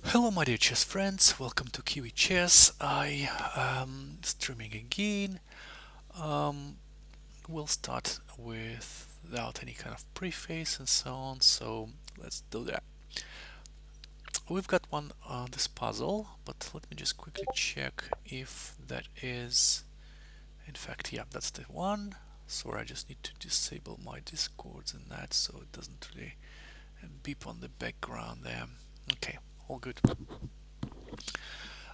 Hello, my dear chess friends. Welcome to Kiwi Chess. I am streaming again. Um, we'll start without any kind of preface and so on. So let's do that. We've got one on this puzzle, but let me just quickly check if that is, in fact, yeah, that's the one. So I just need to disable my discords and that so it doesn't really beep on the background there. Okay, all good.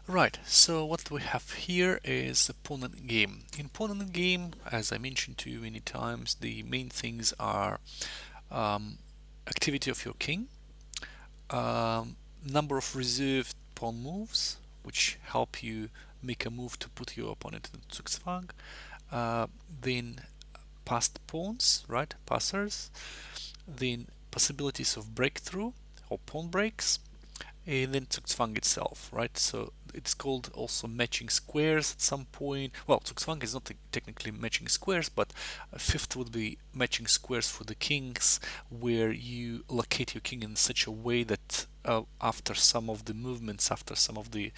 Right, so what we have here is the pawn and game. In pawn and game, as I mentioned to you many times, the main things are um, activity of your king, number of reserved pawn moves, which help you make a move to put your opponent in Zugzwang, then passed pawns, right, passers, then possibilities of breakthrough or pawn breaks, and then Zugzwang itself, right? So it's called also matching squares at some point. Well, Zugzwang is not technically matching squares, but a fifth would be matching squares for the kings, where you locate your king in such a way that after some of the movements, after some of the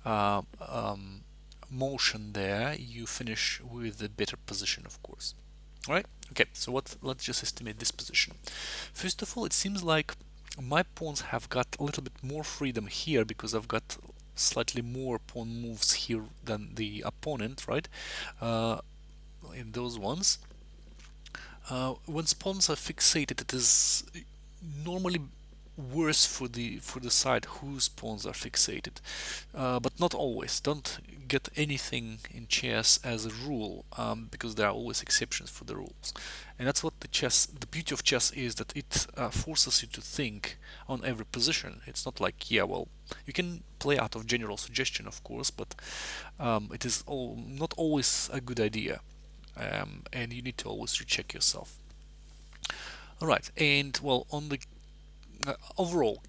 uh, um, motion there, you finish with a better position, of course. All right? Okay, so let's just estimate this position. First of all, it seems like my pawns have got a little bit more freedom here because I've got slightly more pawn moves here than the opponent, right? Uh, in those ones. When pawns are fixated, it is normally worse for the side whose pawns are fixated, but not always. Don't get anything in chess as a rule, because there are always exceptions for the rules, and that's what the beauty of chess is, that it forces you to think on every position. It's not like, yeah, well, you can play out of general suggestion, of course, but it is not always a good idea, and you need to always recheck yourself. All right, and well, on the overall,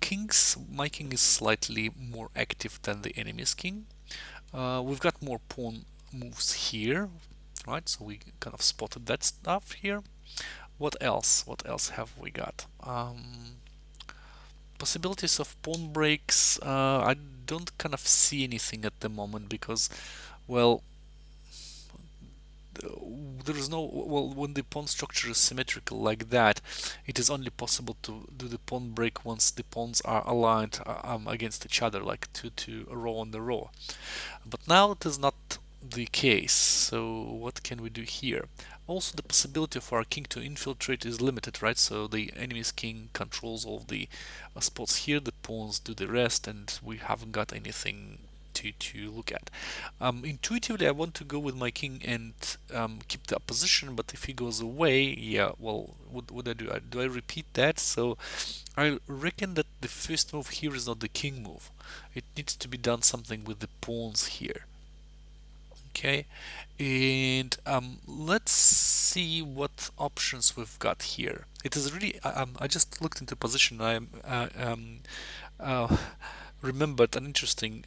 my king is slightly more active than the enemy's king. We've got more pawn moves here, right? So we kind of spotted that stuff here. What else? What else have we got? Possibilities of pawn breaks. I don't kind of see anything at the moment because, well, there is no, well, when the pawn structure is symmetrical like that, it is only possible to do the pawn break once the pawns are aligned against each other, like to a row on the row. But now it is not the case, so what can we do here? Also, the possibility of our king to infiltrate is limited, right? So the enemy's king controls all the spots here, the pawns do the rest, and we haven't got anything to look at. Intuitively, I want to go with my king and keep the position, but if he goes away, yeah, well, what do I do? Do I repeat that? So I reckon that the first move here is not the king move. It needs to be done something with the pawns here. Okay, and let's see what options we've got here. It is really, I just looked into position. I uh, remembered an interesting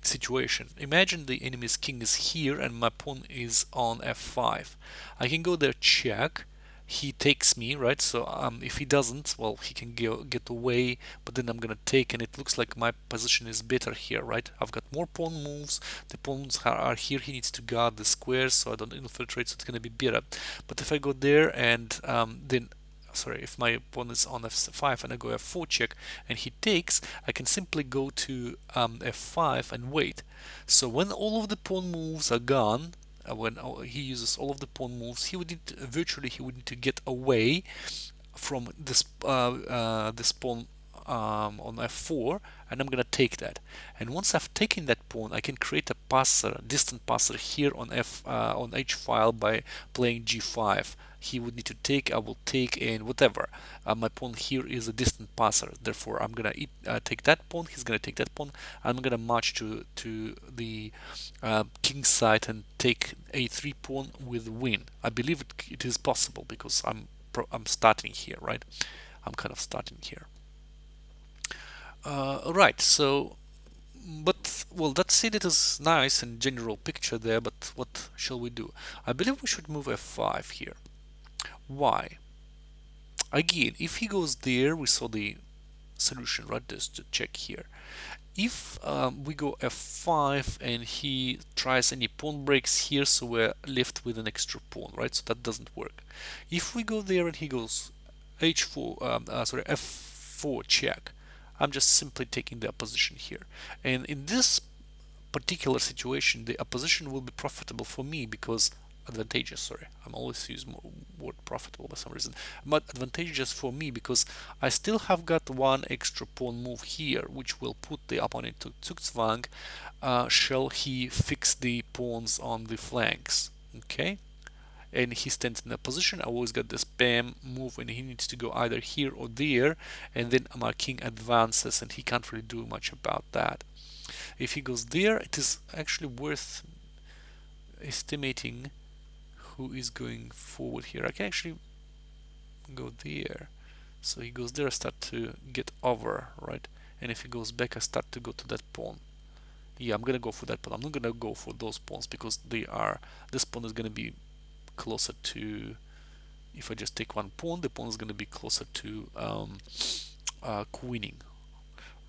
situation. Imagine the enemy's king is here and my pawn is on f5. I can go there, check. He takes me, right? So if he doesn't, well, he can get away, but then I'm gonna take, and it looks like my position is better here, right? I've got more pawn moves, the pawns are here, he needs to guard the squares so I don't infiltrate, so it's gonna be better. But if I go there and then sorry, if my pawn is on f5 and I go f4 check and he takes, I can simply go to f5 and wait. So when all of the pawn moves are gone, when he uses all of the pawn moves, he would need to, virtually he would need to get away from this pawn on f4, and I'm gonna take that. And once I've taken that pawn, I can create a passer, distant passer here on on h file by playing g5. He would need to take, I will take, and whatever. My pawn here is a distant passer, therefore I'm gonna take that pawn. He's gonna take that pawn. I'm gonna march to the king side and take a3 pawn with win. I believe it is possible because I'm starting here, right? I'm kind of starting here. Right, so, but, well, that's it. It is nice and general picture there, but what shall we do? I believe we should move f5 here. Why? Again, if he goes there, we saw the solution, right? Just to check here. If we go f5 and he tries any pawn breaks here, so we're left with an extra pawn, right? So that doesn't work. If we go there and he goes h4, sorry, f4 check, I'm just simply taking the opposition here. And in this particular situation, the opposition will be profitable for me because advantageous, sorry, I'm always using word profitable for some reason, but advantageous for me because I still have got one extra pawn move here, which will put the opponent to Zugzwang. Shall he fix the pawns on the flanks? Okay, and he stands in a position. I always got this bam move, and he needs to go either here or there, and then my king advances, and he can't really do much about that. If he goes there, it is actually worth estimating who is going forward here. I can actually go there. So he goes there, I start to get over, right? And if he goes back, I start to go to that pawn. Yeah, I'm gonna go for that pawn. I'm not gonna go for those pawns because they are, this pawn is gonna be closer to, if I just take one pawn, the pawn is gonna be closer to queening,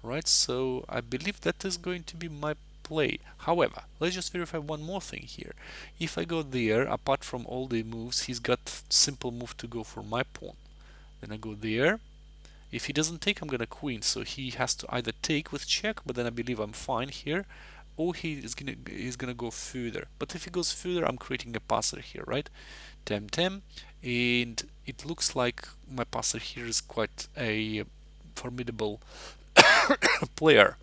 right? So I believe that is going to be my play. However, let's just verify one more thing here. If I go there, apart from all the moves, he's got simple move to go for my pawn. Then I go there. If he doesn't take, I'm gonna queen, so he has to either take with check, but then I believe I'm fine here, or he's gonna go further. But if he goes further, I'm creating a passer here, right? Tem, and it looks like my passer here is quite a formidable player.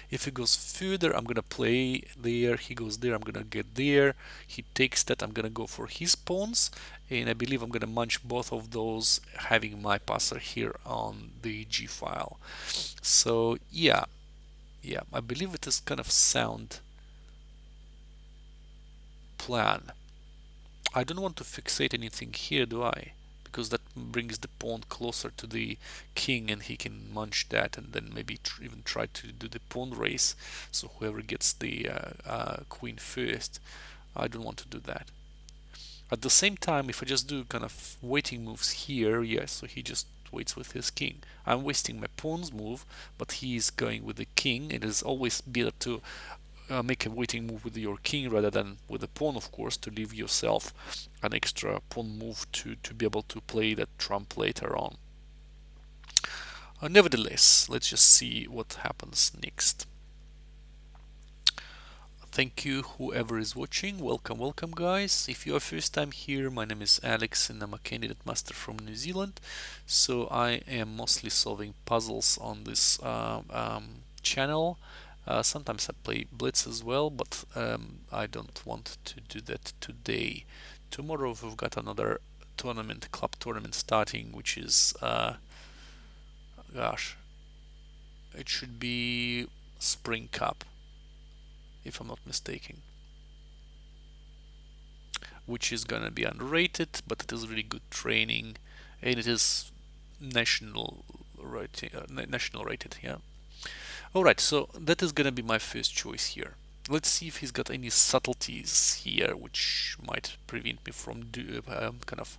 If he goes further, I'm gonna play there. He goes there, I'm gonna get there. He takes that, I'm gonna go for his pawns, and I believe I'm gonna munch both of those, having my passer here on the g file. So yeah, I believe it is kind of sound plan. I don't want to fixate anything here, do I? Because that brings the pawn closer to the king and he can munch that and then maybe even try to do the pawn race, so whoever gets the queen first. I don't want to do that. At the same time, if I just do kind of waiting moves here, yes, so he just waits with his king. I'm wasting my pawn's move, but he's going with the king. It is always better to make a waiting move with your king rather than with the pawn, of course, to leave yourself an extra pawn move to be able to play that trump later on. Nevertheless, let's just see what happens next. Thank you whoever is watching. Welcome guys. If you are first time here, my name is Alex and I'm a candidate master from New Zealand. So I am mostly solving puzzles on this channel. Sometimes I play Blitz as well, but I don't want to do that today. Tomorrow we've got another tournament, club tournament starting, which is, gosh, it should be Spring Cup, if I'm not mistaken, which is gonna be unrated, but it is really good training, and it is national rated, yeah. Alright, so that is gonna be my first choice here. Let's see if he's got any subtleties here which might prevent me from kind of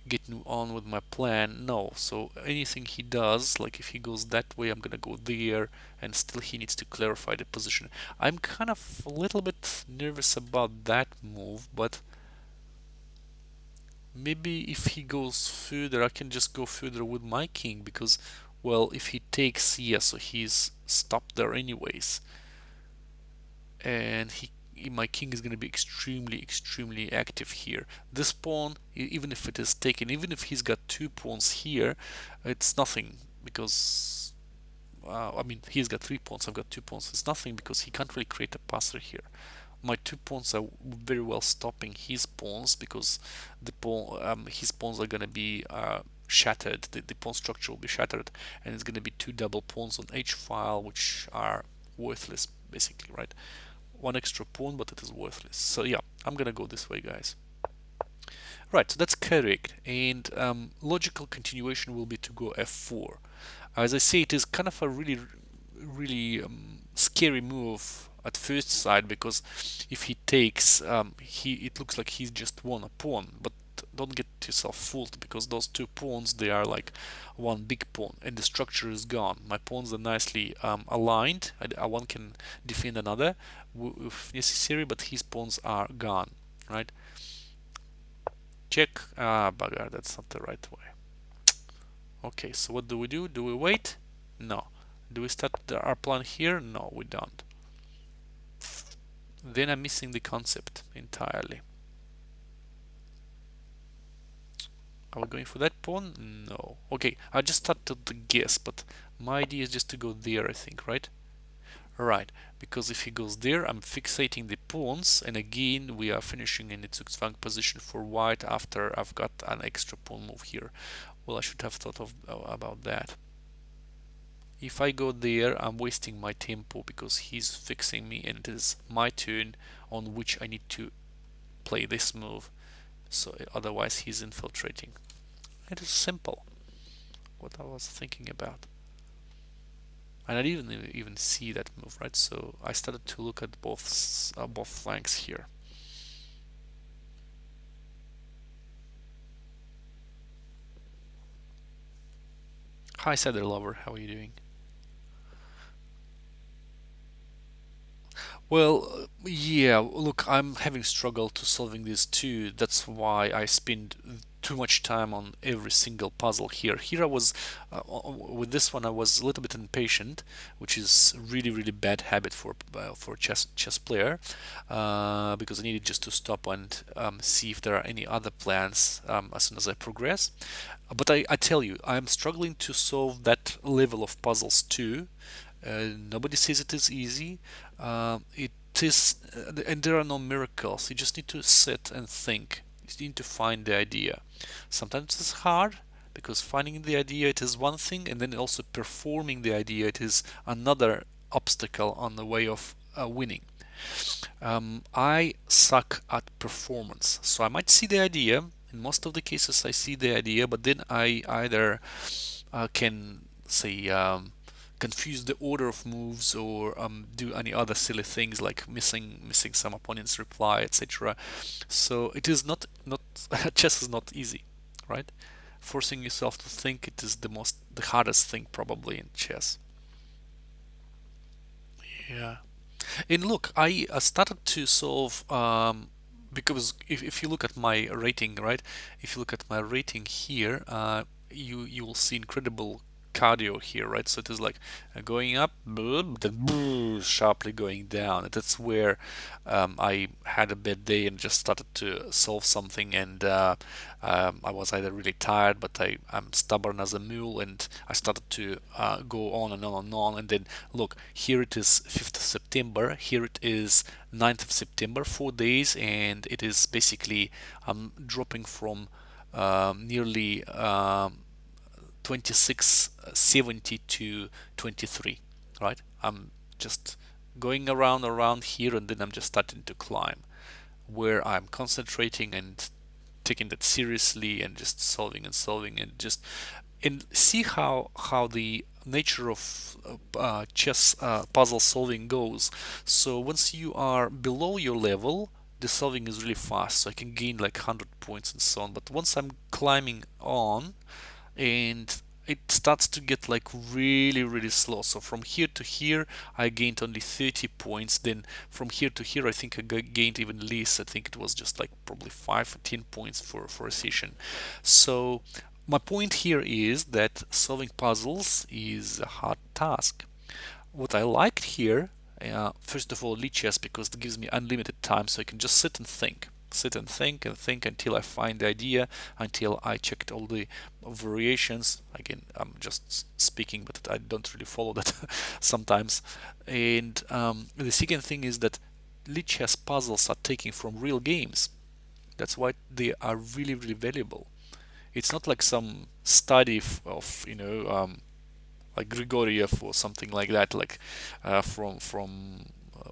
getting on with my plan. No, so anything he does, like if he goes that way, I'm gonna go there, and still he needs to clarify the position. I'm kind of a little bit nervous about that move, but maybe if he goes further, I can just go further with my king, because, well, if he takes, yeah, so he's stopped there anyways, and my king is going to be extremely active here. This pawn, even if it is taken, even if he's got two pawns here, it's nothing, because I mean, he's got three pawns, I've got two pawns. It's nothing because he can't really create a passer here. My two pawns are very well stopping his pawns, because the pawn, his pawns are going to be shattered. The pawn structure will be shattered, and it's going to be two double pawns on h file, which are worthless basically, right? One extra pawn, but it is worthless. So yeah, I'm gonna go this way, guys. Right, so that's correct, and logical continuation will be to go f4. As I say, it is kind of a really scary move at first sight, because if he takes, it looks like he's just won a pawn, but don't get yourself fooled, because those two pawns, they are like one big pawn and the structure is gone. My pawns are nicely aligned. One can defend another if necessary, but his pawns are gone, right? Check. Bugger, that's not the right way. Okay, so what do we do? Do we wait? No. Do we start our plan here? No, we don't. Then I'm missing the concept entirely. Are we going for that pawn? No. Okay, I just started to guess, but my idea is just to go there, I think, right? Right, because if he goes there, I'm fixating the pawns, and again, we are finishing in the Zugzwang position for white after I've got an extra pawn move here. Well, I should have thought of about that. If I go there, I'm wasting my tempo because he's fixing me, and it is my turn on which I need to play this move. So otherwise he's infiltrating. It is simple what I was thinking about. And I didn't even see that move, right? So I started to look at both flanks here. Hi, Cedar Lover, how are you doing? Well, yeah, look, I'm having struggle to solving this too. That's why I spend too much time on every single puzzle here. Here I was, with this one, I was a little bit impatient, which is really, really bad habit for a chess player, because I needed just to stop and see if there are any other plans as soon as I progress. But I tell you, I'm struggling to solve that level of puzzles too. Nobody says it is easy. It is, and there are no miracles. You just need to sit and think. You need to find the idea. Sometimes it's hard because finding the idea it is one thing, and then also performing the idea it is another obstacle on the way of winning. I suck at performance, so I might see the idea. In most of the cases, I see the idea, but then I either can say confuse the order of moves or do any other silly things like missing some opponent's reply, etc. So it is not chess is not easy, right? Forcing yourself to think it is the hardest thing probably in chess. Yeah. And look, I started to solve because if you look at my rating, right? If you look at my rating here, you will see incredible cardio here, right? So it is like going up, then sharply going down. That's where I had a bad day and just started to solve something, and I was either really tired, but I'm stubborn as a mule, and I started to go on and on and on. And then look, here it is 5th of September, here it is 9th of September, 4 days, and it is basically I'm dropping from nearly 2670 to 23, right? I'm just going around here, and then I'm just starting to climb, where I'm concentrating and taking that seriously and just solving and just and see how the nature of chess puzzle solving goes. So once you are below your level, the solving is really fast, so I can gain like 100 points and so on. But once I'm climbing on, and it starts to get like really slow. So from here to here I gained only 30 points, then from here to here I think I gained even less. I think it was just like probably 5 or 10 points for a session. So my point here is that solving puzzles is a hard task. What I liked here, first of all, Lichess, because it gives me unlimited time, so I can just sit and think and think until I find the idea, until I checked all the variations. Again, I'm just speaking, but I don't really follow that sometimes. And the second thing is that Lichess puzzles are taken from real games. That's why they are really valuable. It's not like some study of like Grigoriev or something like that, like from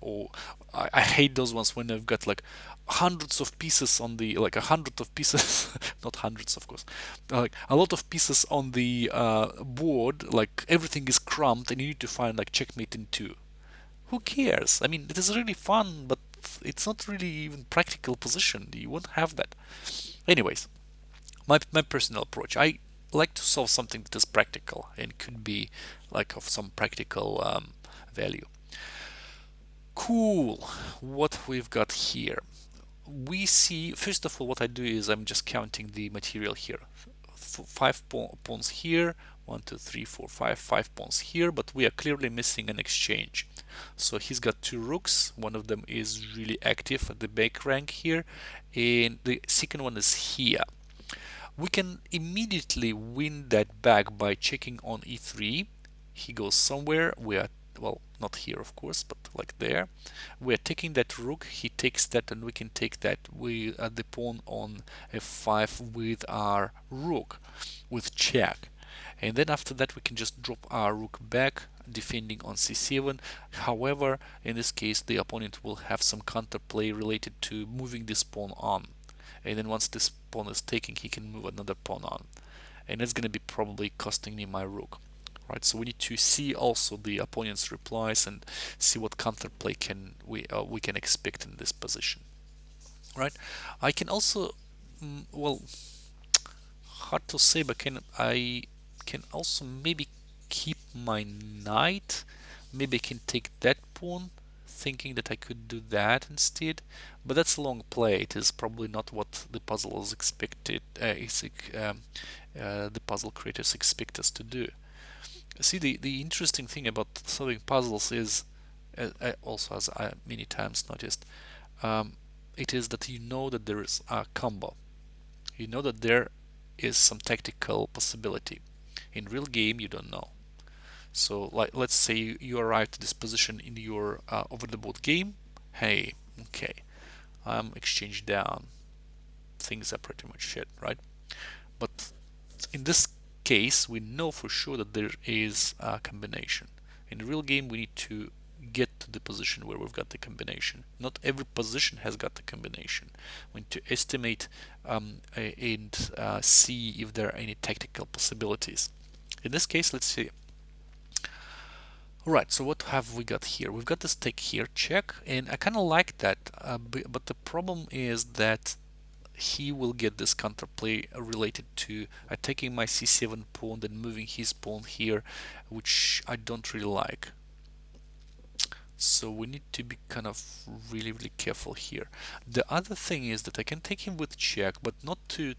or I hate those ones when they've got like hundreds of pieces on the like a hundred of pieces, not hundreds of course, like a lot of pieces on the board, like everything is crumbed and you need to find like checkmate in two. Who cares? I mean, it is really fun, but it's not really even practical position. You won't have that. Anyways, My personal approach. I like to solve something that is practical and could be like of some practical value. Cool. What we've got here. We see, first of all, what I do is I'm just counting the material here. Five pawns here, 1, 2, 3, 4, 5 pawns here, but we are clearly missing an exchange. So he's got two rooks. One of them is really active at the back rank here, and the second one is here. We can immediately win that back by checking on e3. He goes somewhere. We are, well, not here of course, but like there. We are taking that rook. He takes that, and we can take that. We the pawn on f5 with our rook with check. And then after that we can just drop our rook back, defending on c7. However, in this case the opponent will have some counterplay related to moving this pawn on, and then once this pawn is taken, he can move another pawn on, and it's going to be probably costing me my rook. Right, so we need to see also the opponent's replies and see what counterplay can we can expect in this position. Right, I can also well, hard to say, but I can also maybe keep my knight. Maybe I can take that pawn, thinking that I could do that instead. But that's a long play. It is probably not what the puzzle is expected. The puzzle creators expect us to do. See, the interesting thing about solving puzzles is, also as I many times noticed, um, it is that you know that there is a combo. You know that there is some tactical possibility. In real game, you don't know. So, like, let's say you arrive to this position in your over the board game. Hey, okay, I'm exchange down. Things are pretty much shit, right? But in this case, we know for sure that there is a combination. In the real game, we need to get to the position where we've got the combination. Not every position has got the combination. We need to estimate and see if there are any tactical possibilities. In this case, let's see. Alright, so what have we got here? We've got this take here check, and I kind of like that, but the problem is that he will get this counterplay related to attacking my c7 pawn, then moving his pawn here, which I don't really like. So we need to be kind of really careful here. The other thing is that I can take him with check, but not to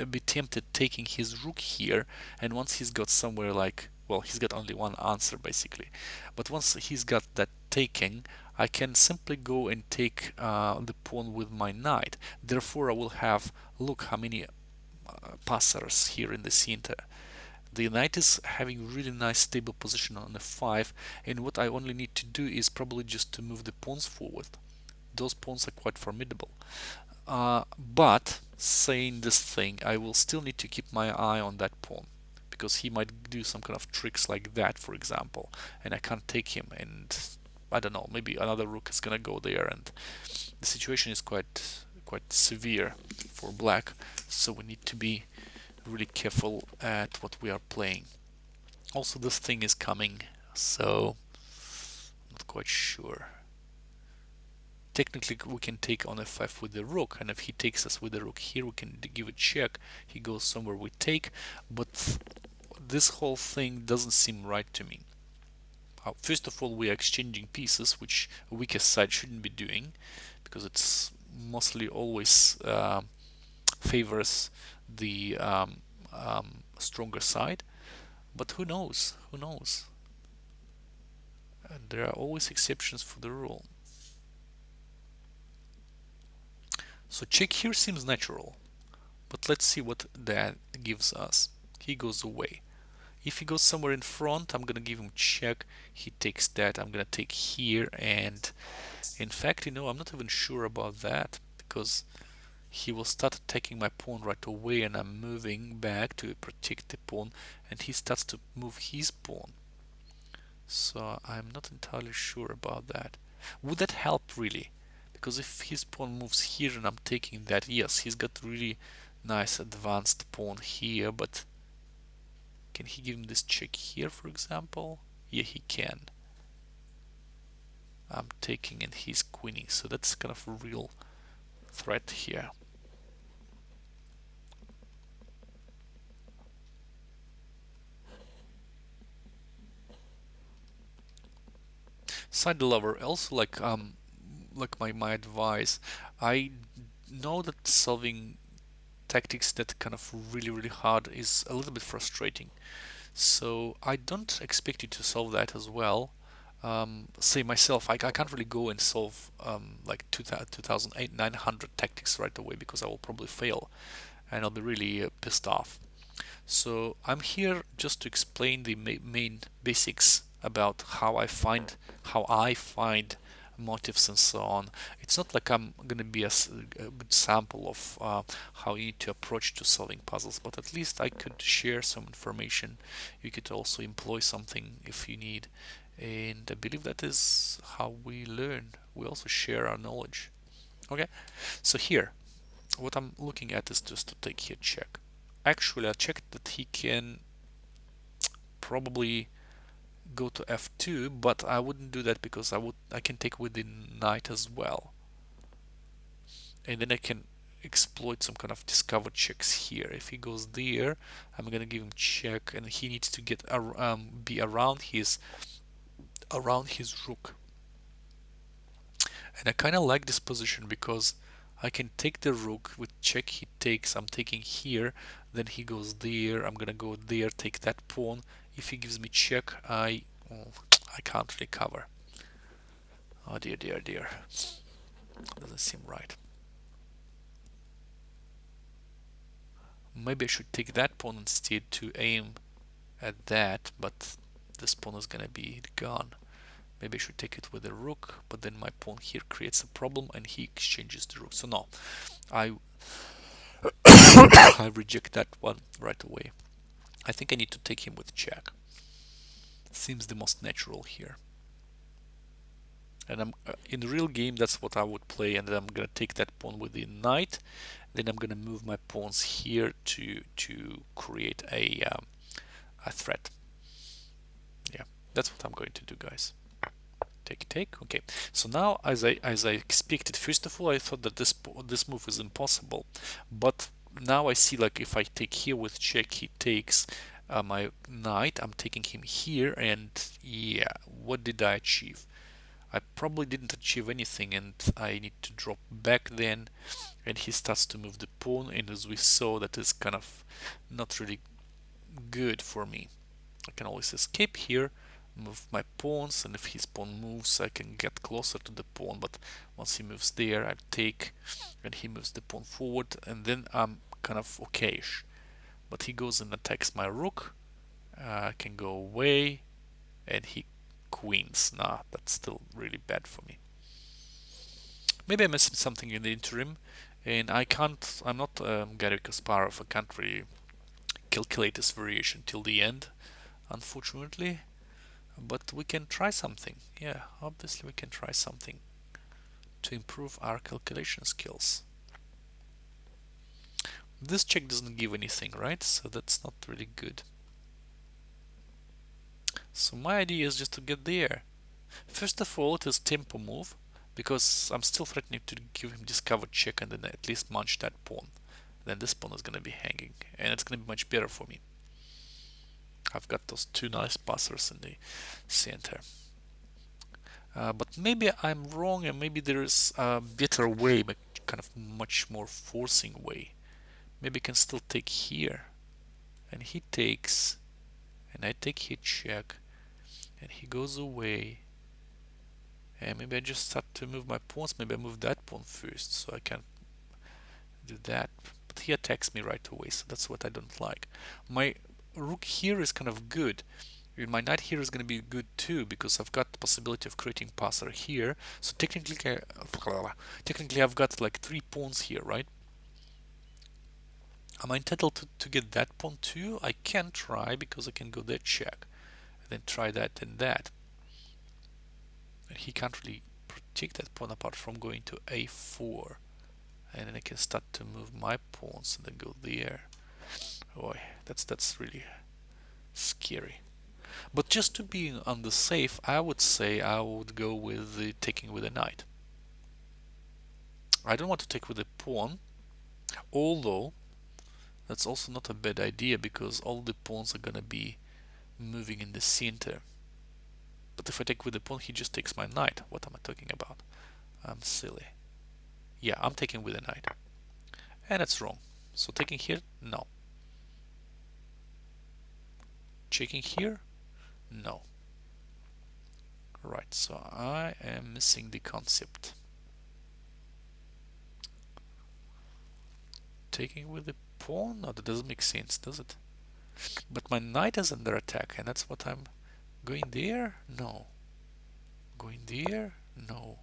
be tempted taking his rook here, and once he's got somewhere like, well, he's got only one answer basically, but once he's got that taking, I can simply go and take the pawn with my knight. Therefore I will have, look how many passers here in the center. The knight is having really nice stable position on f5, and what I only need to do is probably just to move the pawns forward. Those pawns are quite formidable. But saying this thing, I will still need to keep my eye on that pawn, because he might do some kind of tricks like that, for example, and I can't take him, and I don't know, maybe another rook is gonna go there, and the situation is quite severe for black, so we need to be really careful at what we are playing. Also, this thing is coming, so I'm not quite sure. Technically we can take on f5 with the rook, and if he takes us with the rook here, we can give a check. He goes somewhere, we take, but this whole thing doesn't seem right to me. First of all, we are exchanging pieces, which a weakest side shouldn't be doing, because it's mostly always favors the stronger side. But who knows? Who knows? And there are always exceptions for the rule. So check here seems natural, but let's see what that gives us. He goes away. If he goes somewhere in front, I'm gonna give him check. He takes that. I'm gonna take here, and in fact, I'm not even sure about that, because he will start attacking my pawn right away, and I'm moving back to protect the pawn, and he starts to move his pawn. So I'm not entirely sure about that. Would that help really? Because if his pawn moves here and I'm taking that, yes, he's got really nice advanced pawn here, but can he give him this check here, for example? Yeah, he can. I'm taking and he's queening, so that's kind of a real threat here. side lover, also like my advice, I know that solving tactics that kind of really hard is a little bit frustrating. So I don't expect you to solve that as well. Say myself, I can't really go and solve like 2008 900 tactics right away because I will probably fail and I'll be really pissed off. So I'm here just to explain the main basics about how I find motifs and so on. It's not like I'm gonna be a good sample of how you need to approach to solving puzzles, but at least I could share some information. You could also employ something if you need, and I believe that is how we learn. We also share our knowledge. Okay, so here, what I'm looking at is just to take here check. Actually, I checked that he can probably go to f2, but I wouldn't do that because I can take with the knight as well, and then I can exploit some kind of discover checks here. If he goes there, I'm gonna give him check, and he needs to get be around his rook. And I kind of like this position because I can take the rook with check he takes. I'm taking here, then he goes there. I'm gonna go there, take that pawn. If he gives me check, I can't recover. Oh dear, dear, dear. Doesn't seem right. Maybe I should take that pawn instead to aim at that, but this pawn is gonna be gone. Maybe I should take it with a rook, but then my pawn here creates a problem and he exchanges the rook. So no, I I reject that one right away. I think I need to take him with check. Seems the most natural here. And I'm in the real game, that's what I would play, and then I'm gonna take that pawn with the knight. Then I'm gonna move my pawns here to create a threat. Yeah, that's what I'm going to do, guys. Take. Okay. So now, as I expected, first of all, I thought that this move is impossible, but now I see, like, if I take here with check, he takes my knight. I'm taking him here, and yeah, what did I achieve? I probably didn't achieve anything, and I need to drop back then, and he starts to move the pawn, and as we saw, that is kind of not really good for me. I can always escape here, move my pawns, and if his pawn moves, I can get closer to the pawn, but once he moves there, I take, and he moves the pawn forward, and then I'm kind of okayish. But he goes and attacks my rook, I can go away, and he queens. Nah, that's still really bad for me. Maybe I missed something in the interim, and I'm not Garry Kasparov, I can't really calculate this variation till the end, unfortunately. But we can try something. Yeah, obviously we can try something to improve our calculation skills. This check doesn't give anything, right? So that's not really good. So my idea is just to get there. First of all, it is tempo move, because I'm still threatening to give him discover check and then at least munch that pawn. Then this pawn is going to be hanging, and it's going to be much better for me. I've got those two nice passers in the center. But maybe I'm wrong, and maybe there is a better way, but kind of much more forcing way. Maybe I can still take here, and he takes, and I take hit check, and he goes away. And maybe I just start to move my pawns. Maybe I move that pawn first, so I can do that. But he attacks me right away, so that's what I don't like. My rook here is kind of good. My knight here is going to be good too, because I've got the possibility of creating passer here. So technically I've got like 3 pawns here, right? Am I entitled to get that pawn too? I can try, because I can go there check, and then try that and that. And he can't really take that pawn apart from going to a4. And then I can start to move my pawns and then go there. Boy, that's really scary. But just to be on the safe, I would say I would go with the taking with a knight. I don't want to take with a pawn, although that's also not a bad idea, because all the pawns are gonna be moving in the center. But if I take with the pawn, he just takes my knight. What am I talking about? I'm silly. Yeah, I'm taking with the knight. And it's wrong. So taking here? No. Checking here? No. Right, so I am missing the concept. Taking with the pawn? No, that doesn't make sense, does it? But my knight is under attack, and that's what I'm going there? No. Going there? No.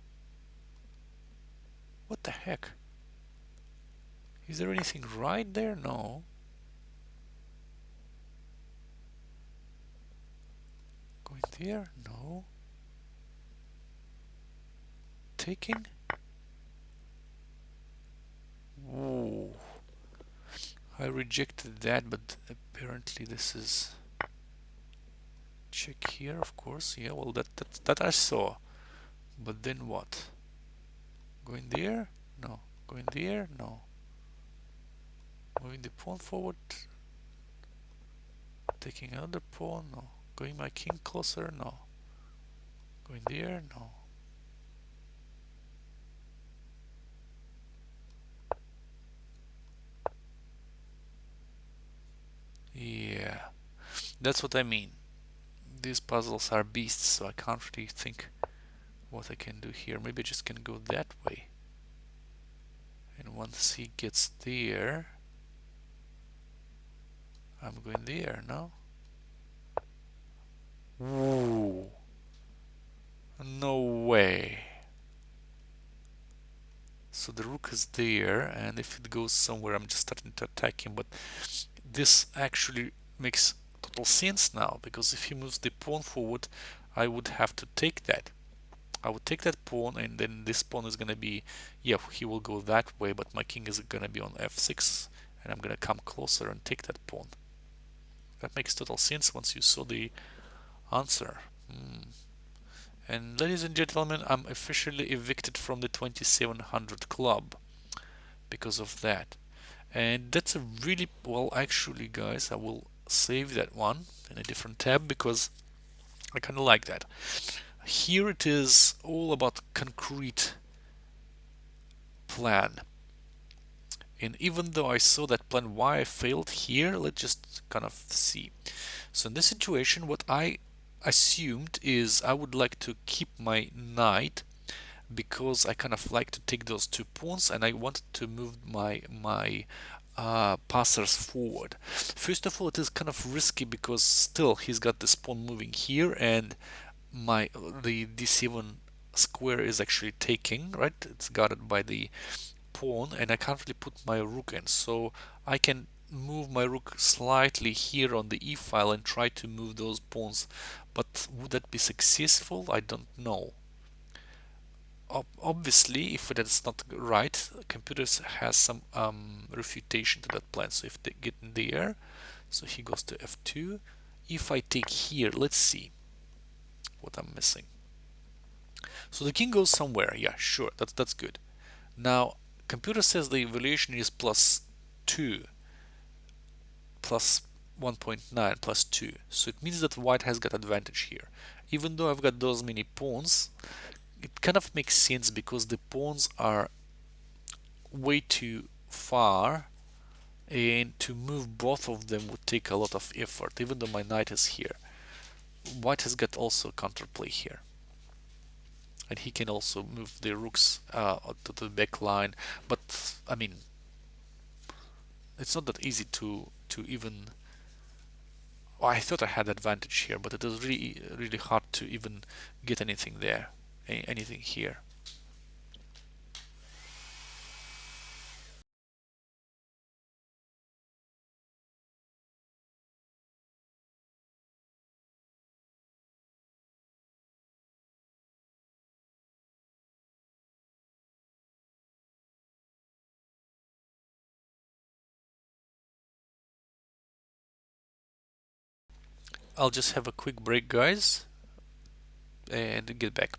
What the heck? Is there anything right there? No. Going there? No. Taking? Whoa. I rejected that, but apparently this is... Check here, of course. Yeah, well, that I saw. But then what? Going there? No. Going there? No. Moving the pawn forward. Taking another pawn? No. Going my king closer? No. Going there? No. Yeah. That's what I mean. These puzzles are beasts, so I can't really think what I can do here. Maybe I just can go that way. And once he gets there, I'm going there, no? Ooh. No way. So the rook is there, and if it goes somewhere, I'm just starting to attack him. But this actually makes total sense now, because if he moves the pawn forward, I would have to take that. I would take that pawn, and then this pawn is gonna be, yeah, he will go that way, but my king is gonna be on f6, and I'm gonna come closer and take that pawn. That makes total sense once you saw the answer. And ladies and gentlemen, I'm officially evicted from the 2700 club because of that. And that's a really, well, actually guys, I will save that one in a different tab because I kind of like that. Here it is all about concrete plan. And even though I saw that plan, why I failed here, let's just kind of see. So in this situation, what I assumed is I would like to keep my knight because I kind of like to take those two pawns, and I wanted to move my passers forward. First of all, it is kind of risky because still he's got this pawn moving here, and the d7 square is actually taking, right? It's guarded by the pawn, and I can't really put my rook in, so I can move my rook slightly here on the e-file and try to move those pawns, but would that be successful? I don't know. Obviously, if that's not right, computers has some refutation to that plan. So if they get in there, so he goes to f2. If I take here, let's see what I'm missing. So the king goes somewhere. Yeah, sure, that's good. Now, computer says the evaluation is plus 2, plus 1.9, plus 2. So it means that white has got advantage here. Even though I've got those many pawns, it kind of makes sense because the pawns are way too far, and to move both of them would take a lot of effort, even though my knight is here. White has got also counterplay here, and he can also move the rooks to the back line, but I mean it's not that easy to even... well, I thought I had advantage here, but it is really hard to even get anything there, anything here. I'll just have a quick break, guys, and get back.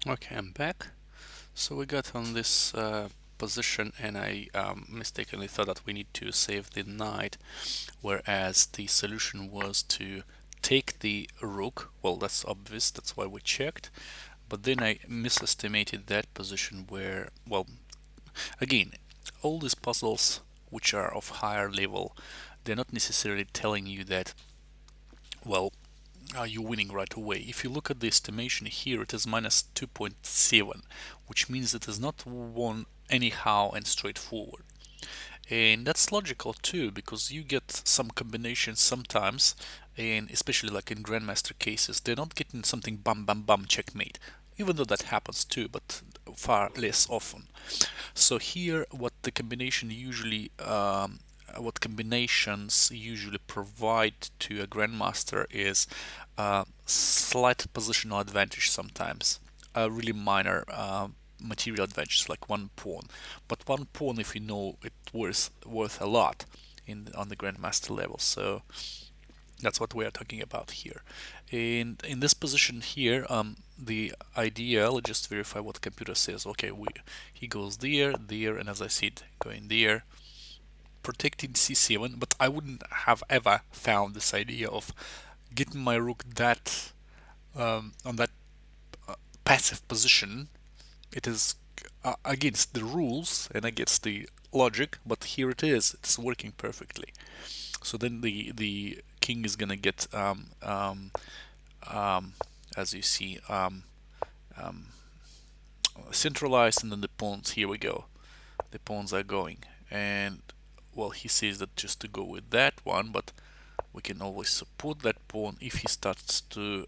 Okay, I'm back. So we got on this position, and I mistakenly thought that we need to save the knight, whereas the solution was to take the rook. Well, that's obvious, that's why we checked. But then I misestimated that position where, well, again, all these puzzles which are of higher level, they're not necessarily telling you that, well, are you winning right away? If you look at the estimation here, it is minus 2.7, which means it is not won anyhow and straightforward. And that's logical too, because you get some combinations sometimes, and especially like in Grandmaster cases, they're not getting something bam bam bam checkmate, even though that happens too, but far less often. So here, what combinations usually provide to a grandmaster is slight positional advantage sometimes, a really minor material advantage like one pawn, but one pawn if you know it worth a lot in on the grandmaster level. So that's what we are talking about here. And in this position here, the idea, let's just verify what the computer says. Okay, he goes there, there, and as I said, going there, protecting c7, but I wouldn't have ever found this idea of getting my rook that on that passive position. It is against the rules and against the logic, but here it is. It's working perfectly. So then the king is gonna get as you see centralized, and then the pawns. Here we go. The pawns are going, and well, he says that just to go with that one, but we can always support that pawn. If he starts to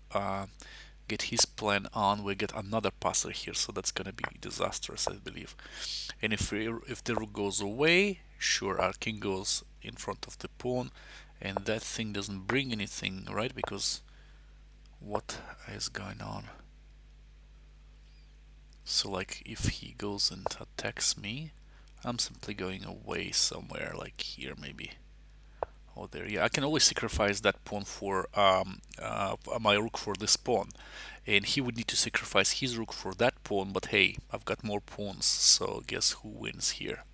get his plan on, we get another passer here, so that's gonna be disastrous, I believe. And if the rook goes away, sure, our king goes in front of the pawn, and that thing doesn't bring anything, right? Because what is going on? So like if he goes and attacks me, I'm simply going away somewhere, like here maybe. Oh, there. Yeah, I can always sacrifice that pawn for my rook for this pawn, and he would need to sacrifice his rook for that pawn. But hey, I've got more pawns, so guess who wins here?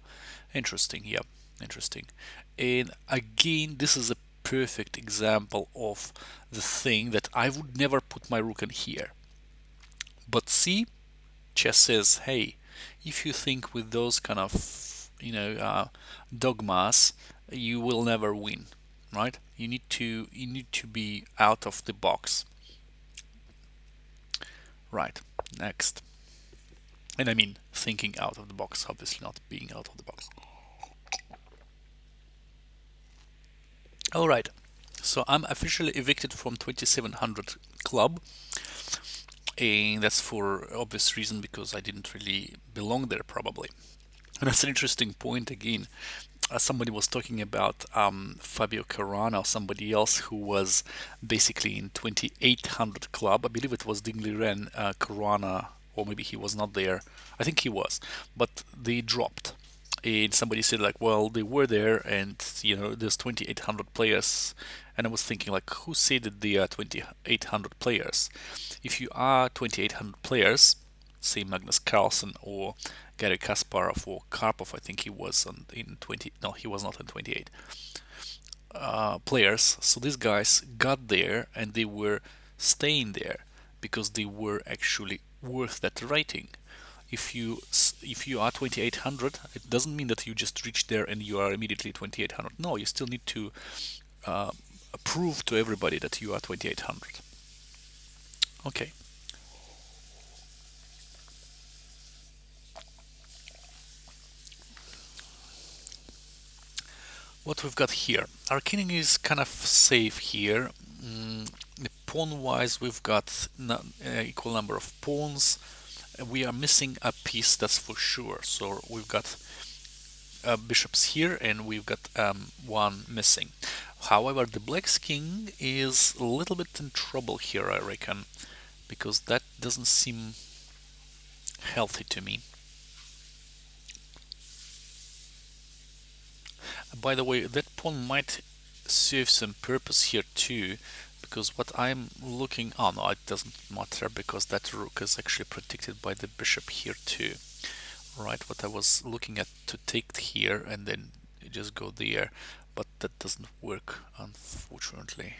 Interesting. Yeah, interesting. And again, this is a perfect example of the thing that I would never put my rook in here. But see, chess says, hey, if you think with those kind of dogmas, you will never win, right? You need to be out of the box. Right. Next. And I mean thinking out of the box, obviously not being out of the box. All right. So I'm officially evicted from 2700 club, and that's for obvious reason because I didn't really belong there probably. And that's an interesting point again. Somebody was talking about Fabio Caruana or somebody else who was basically in 2800 club. I believe it was Dingley Ren, Caruana, or maybe he was not there. I think he was, but they dropped. And somebody said like, well, they were there, and there's 2800 players. And I was thinking like, who said that they are 2800 players? If you are 2800 players, say Magnus Carlsen or Gary Kasparov or Karpov, I think he was in 20. No, he was not in 28 players. So these guys got there and they were staying there because they were actually worth that rating. If you are 2800, it doesn't mean that you just reach there and you are immediately 2800. No, you still need to uh, prove to everybody that you are 2800. Okay. What we've got here, our king is kind of safe here. Pawn wise, we've got equal number of pawns. We are missing a piece, that's for sure. So we've got bishops here and we've got one missing. However, the black's king is a little bit in trouble here, I reckon, because that doesn't seem healthy to me. By the way, that pawn might serve some purpose here too, because what I'm looking, oh no, it doesn't matter because that rook is actually protected by the bishop here too, right? What I was looking at to take here and then just go there, but that doesn't work, unfortunately.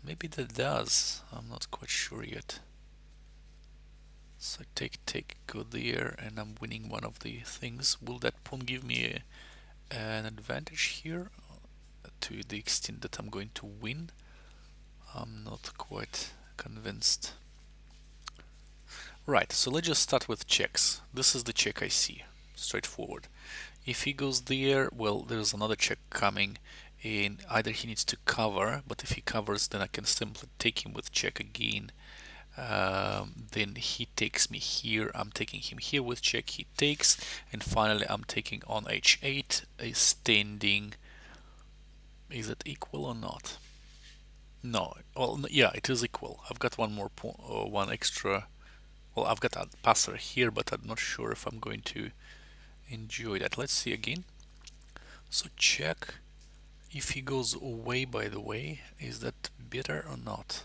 Maybe that does, I'm not quite sure yet. So take, go there, and I'm winning one of the things. Will that pawn give me an advantage here to the extent that I'm going to win? I'm not quite convinced. Right, so let's just start with checks. This is the check I see, straightforward. If he goes there, well, there's another check coming, and either he needs to cover, but if he covers, then I can simply take him with check again. Then he takes me here, I'm taking him here with check, he takes, and finally I'm taking on h8, a standing. Is it equal or not? No, well, yeah, it is equal. I've got one more point, one extra. Well, I've got a passer here, but I'm not sure if I'm going to enjoy that. Let's see again. So check. If he goes away, by the way, is that better or not?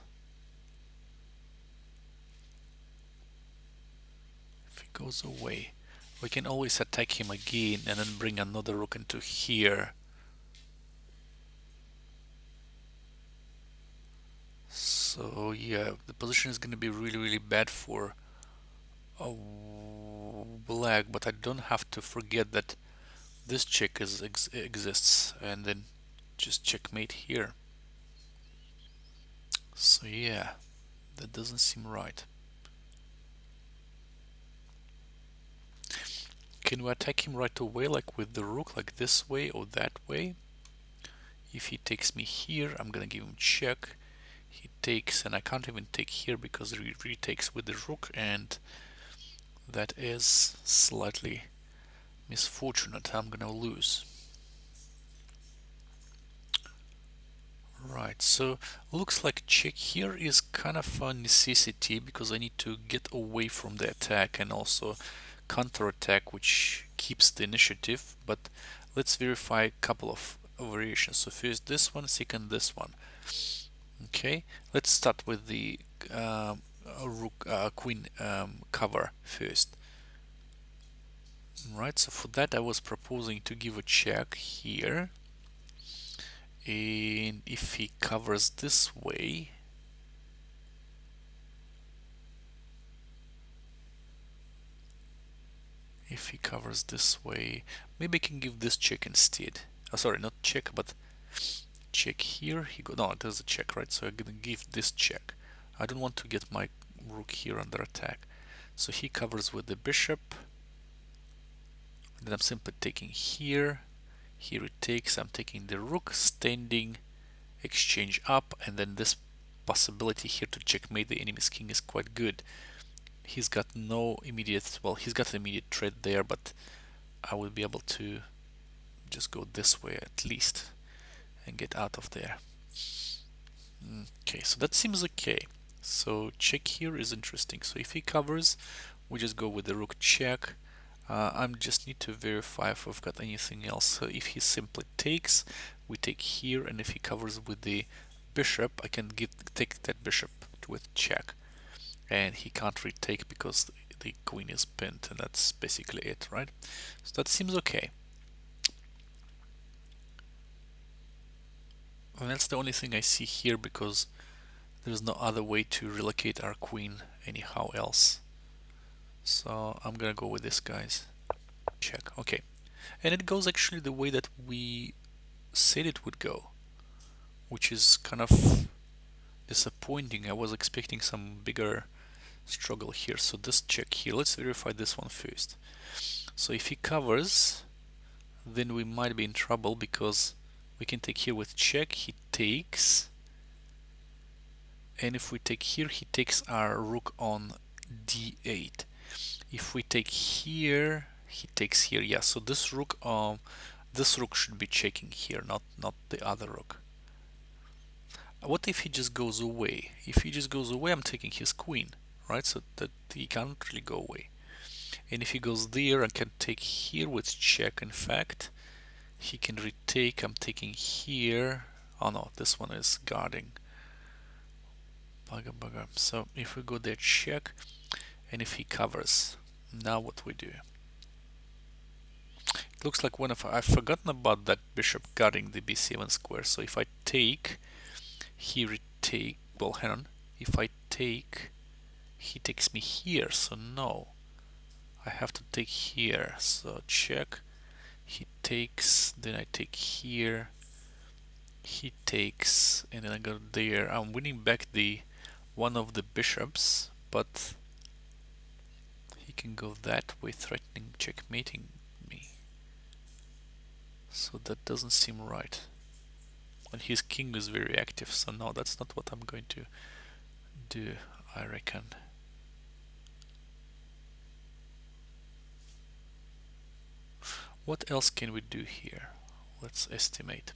If he goes away, we can always attack him again and then bring another rook into here. So yeah, the position is going to be really bad for black, but I don't have to forget that this check exists, and then just checkmate here. So yeah, that doesn't seem right. Can we attack him right away, like with the rook, like this way or that way? If he takes me here, I'm gonna give him check. He takes, and I can't even take here because he retakes with the rook, and that is slightly misfortunate. I'm gonna lose. Right, so looks like check here is kind of a necessity because I need to get away from the attack and also counter-attack, which keeps the initiative. But let's verify a couple of variations. So first this one, second this one. Okay, let's start with the rook queen cover first. Right, so for that I was proposing to give a check here, and if he covers this way, maybe I can give this check instead. Oh, sorry, not check, but check here. He go, no, there's a check, right? So I'm gonna give this check. I don't want to get my rook here under attack. So he covers with the bishop. Then I'm simply taking here. He retakes. I'm taking the rook, standing, exchange up, and then this possibility here to checkmate the enemy's king is quite good. He's got no immediate, well, he's got an immediate threat there, but I will be able to just go this way at least and get out of there. Okay, so that seems okay. So check here is interesting. So if he covers, we just go with the rook check. I just need to verify if we've got anything else. So if he simply takes, we take here, and if he covers with the bishop, I can take that bishop with check, and he can't retake because the queen is pinned, and that's basically it, right? So that seems okay. And that's the only thing I see here because there's no other way to relocate our queen anyhow else. So I'm gonna go with this, guys. Check. Okay, and it goes actually the way that we said it would go, which is kind of disappointing. I was expecting some bigger struggle here. So this check here, let's verify this one first. So if he covers, then we might be in trouble because we can take here with check, he takes, and if we take here, he takes our rook on d8. If we take here, he takes here. Yeah, so this rook should be checking here, not the other rook. What if he just goes away? If he just goes away, I'm taking his queen, right? So that he can't really go away. And if he goes there, I can take here with check. In fact, he can retake. I'm taking here. Oh no, this one is guarding. Bugger. So if we go there, check, and if he covers, now what we do? It looks like I've forgotten about that bishop guarding the b7 square. So if I take, he retake. Well, hang on. If I take, he takes me here. So no, I have to take here. So check. He takes. Then I take here. He takes, and then I go there. I'm winning back the one of the bishops, but he can go that way, threatening checkmating me. So that doesn't seem right. And his king is very active, so no, that's not what I'm going to do, I reckon. What else can we do here? Let's estimate.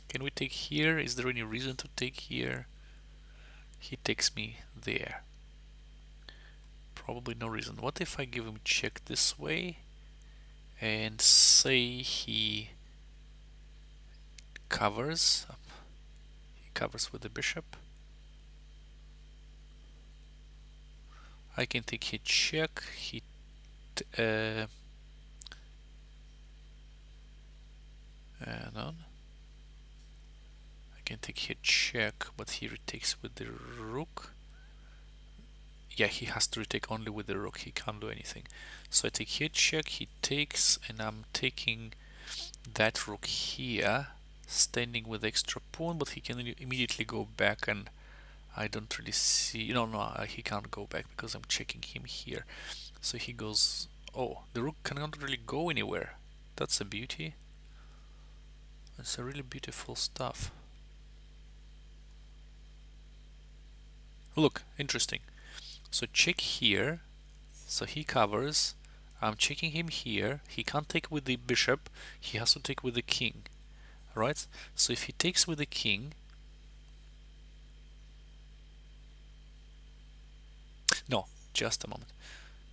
Can we take here? Is there any reason to take here? He takes me there. Probably no reason. What if I give him check this way and say he covers? He covers with the bishop. I can take he check. He no. I can take he check, but he retakes with the rook. Yeah, he has to retake only with the rook. He can't do anything. So I take here check, he takes, and I'm taking that rook here, standing with extra pawn, but he can immediately go back, and I don't really see. No, he can't go back because I'm checking him here. So he goes. Oh, the rook cannot really go anywhere. That's a beauty. It's a really beautiful stuff. Look, interesting. So check here. So he covers. I'm checking him here. He can't take with the bishop. He has to take with the king. Right? So if he takes with the king. No, just a moment.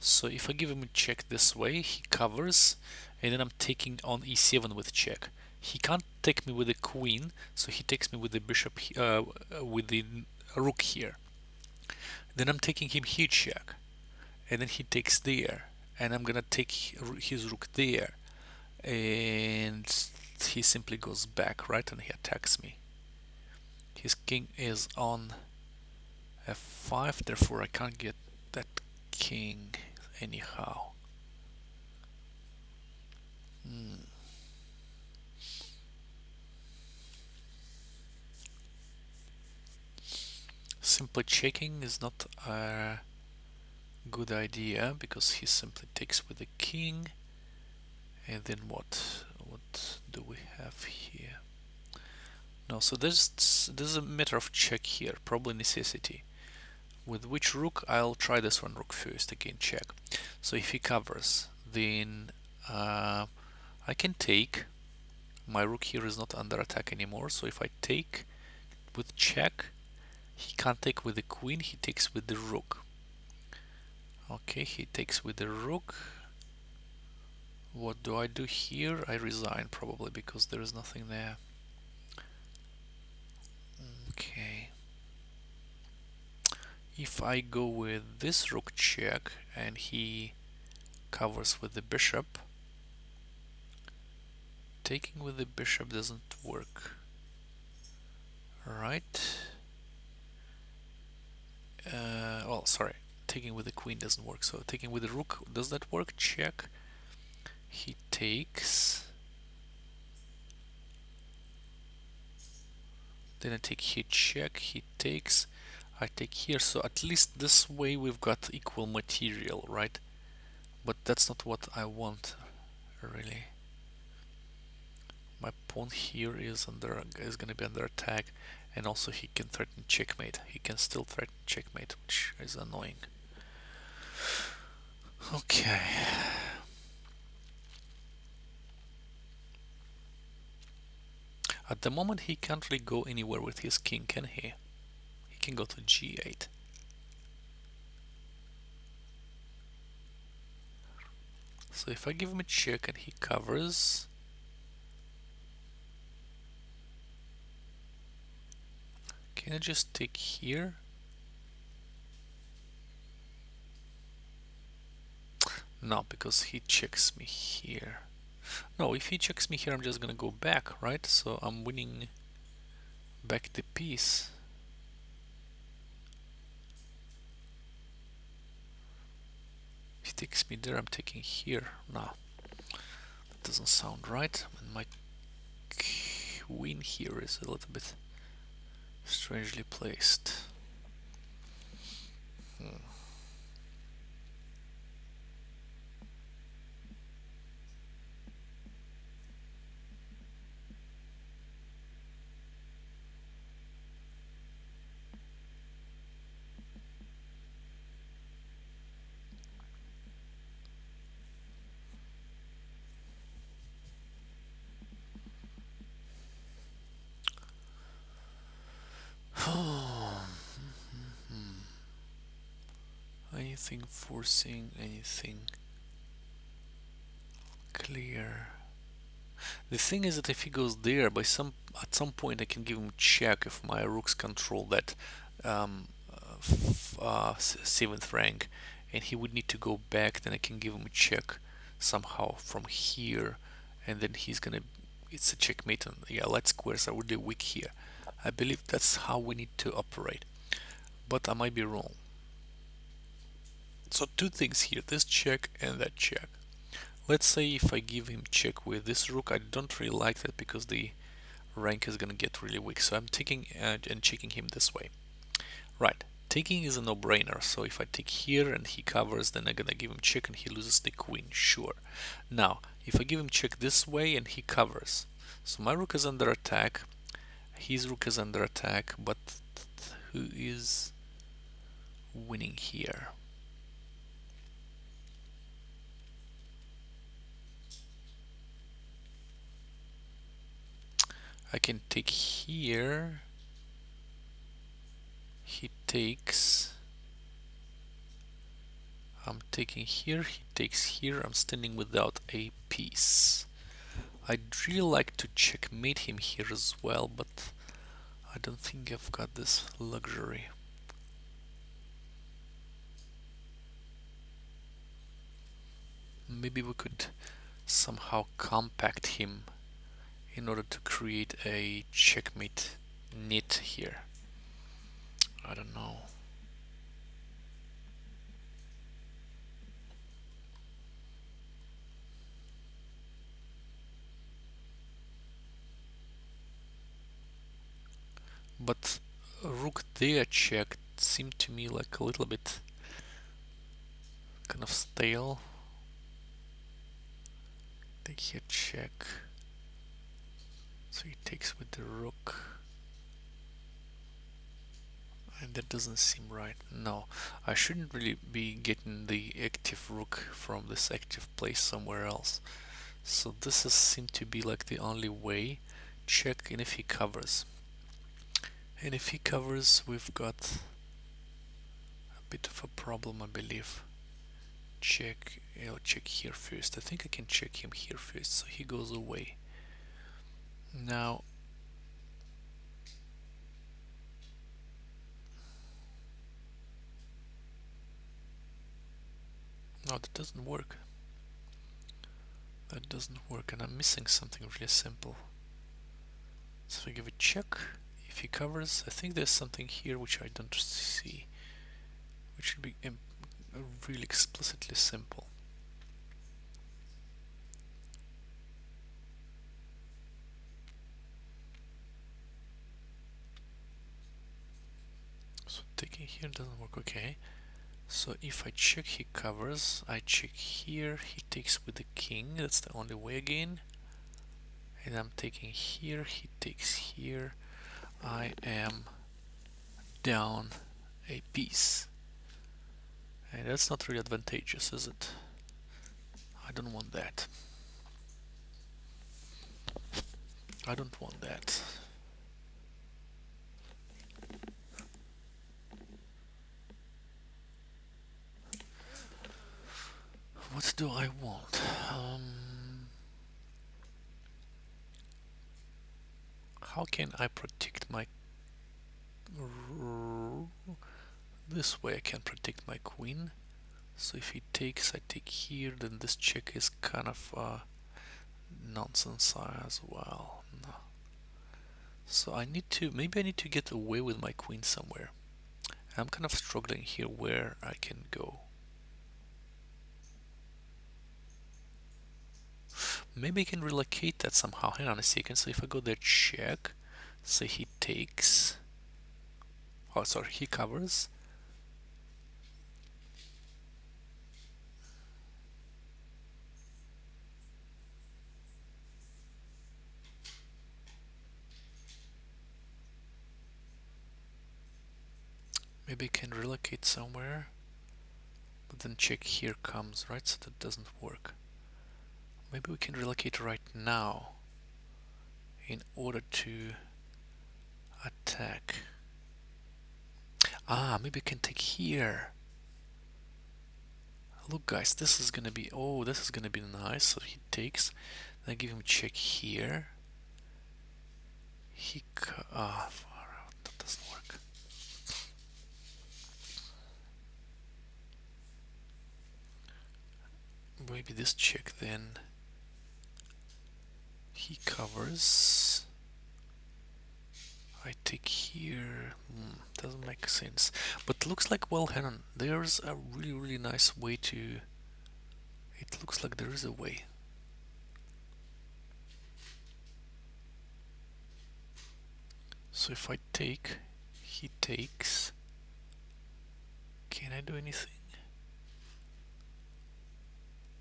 So if I give him a check this way, he covers, and then I'm taking on e7 with check. He can't take me with the queen, so he takes me with the bishop, with the rook here. Then I'm taking him here check, and then he takes there, and I'm gonna take his rook there, and he simply goes back, right, and he attacks me. His king is on f5, therefore I can't get that king anyhow. Simply checking is not a good idea because he simply takes with the king, and then what do we have here? No, so there's a matter of check here, probably necessity. With which rook? I'll try this one rook first, again check. So if he covers, then I can take. My rook here is not under attack anymore, so if I take with check, he can't take with the queen, he takes with the rook. Okay, he takes with the rook. What do I do here? I resign probably because there is nothing there. Okay. If I go with this rook check and he covers with the bishop, taking with the bishop doesn't work. Right? Well, sorry, taking with the queen doesn't work. So taking with the rook, does that work? Check. He takes. Then I take here check. He takes. I take here. So at least this way we've got equal material, right? But that's not what I want, really. My pawn here is gonna be under attack, and also he can threaten checkmate. He can still threaten checkmate, which is annoying. Okay. At the moment he can't really go anywhere with his king, can he? He can go to g8. So if I give him a check and he covers, Can I just take here? No, because he checks me here. No, if he checks me here, I'm just gonna go back, right? So I'm winning back the piece. He takes me there, I'm taking here. No, that doesn't sound right. And my queen here is a little bit strangely placed. Anything forcing, anything clear. The thing is that if he goes there, at some point I can give him check if my rooks control that 7th rank, and he would need to go back. Then I can give him a check somehow from here, and then he's gonna. It's a checkmate, and yeah, light squares are really weak here. I believe that's how we need to operate, but I might be wrong. So two things here: this check and that check. Let's say if I give him check with this rook, I don't really like that because the rank is gonna get really weak. So I'm taking and checking him this way. Right, taking is a no-brainer. So if I take here and he covers, then I'm gonna give him check and he loses the queen, sure. Now, if I give him check this way and he covers, so my rook is under attack, his rook is under attack, but who is winning here? I can take here, he takes, I'm taking here, he takes here, I'm standing without a piece. I'd really like to checkmate him here as well, but I don't think I've got this luxury. Maybe we could somehow compact him in order to create a checkmate knit here. I don't know. But rook there check seemed to me like a little bit kind of stale. Take here check. So he takes with the rook. And that doesn't seem right. No, I shouldn't really be getting the active rook from this active place somewhere else. So this is seemed to be like the only way. Check, and if he covers. And if he covers, we've got a bit of a problem, I believe. Check, check here first. I think I can check him here first, so he goes away. Now, no, that doesn't work. That doesn't work, and I'm missing something really simple. So we give a check. If he covers, I think there's something here which I don't see, which should be really explicitly simple. So taking here doesn't work. Okay. So if I check, he covers. I check here, he takes with the king. That's the only way again. And I'm taking here, he takes here. I am down a piece. And that's not really advantageous, is it? I don't want that. I don't want that. What do I want? How can I protect my This way I can protect my queen. So if he takes, I take here, then this check is kind of nonsense as well. No. So maybe I need to get away with my queen somewhere. I'm kind of struggling here where I can go. Maybe I can relocate that somehow. Hang on a second. So if I go there, check. Say he takes. Oh, sorry, he covers. Maybe I can relocate somewhere. But then check here comes, right? So that doesn't work. Maybe we can relocate right now in order to attack. Maybe I can take here. Look guys, this is gonna be, oh, this is gonna be nice. So he takes, then I give him check here. That doesn't work. Maybe this check then. He covers. I take here. Doesn't make sense. But looks like, well, hang on. There's a really nice way to. It looks like there is a way. So if I take, he takes. Can I do anything?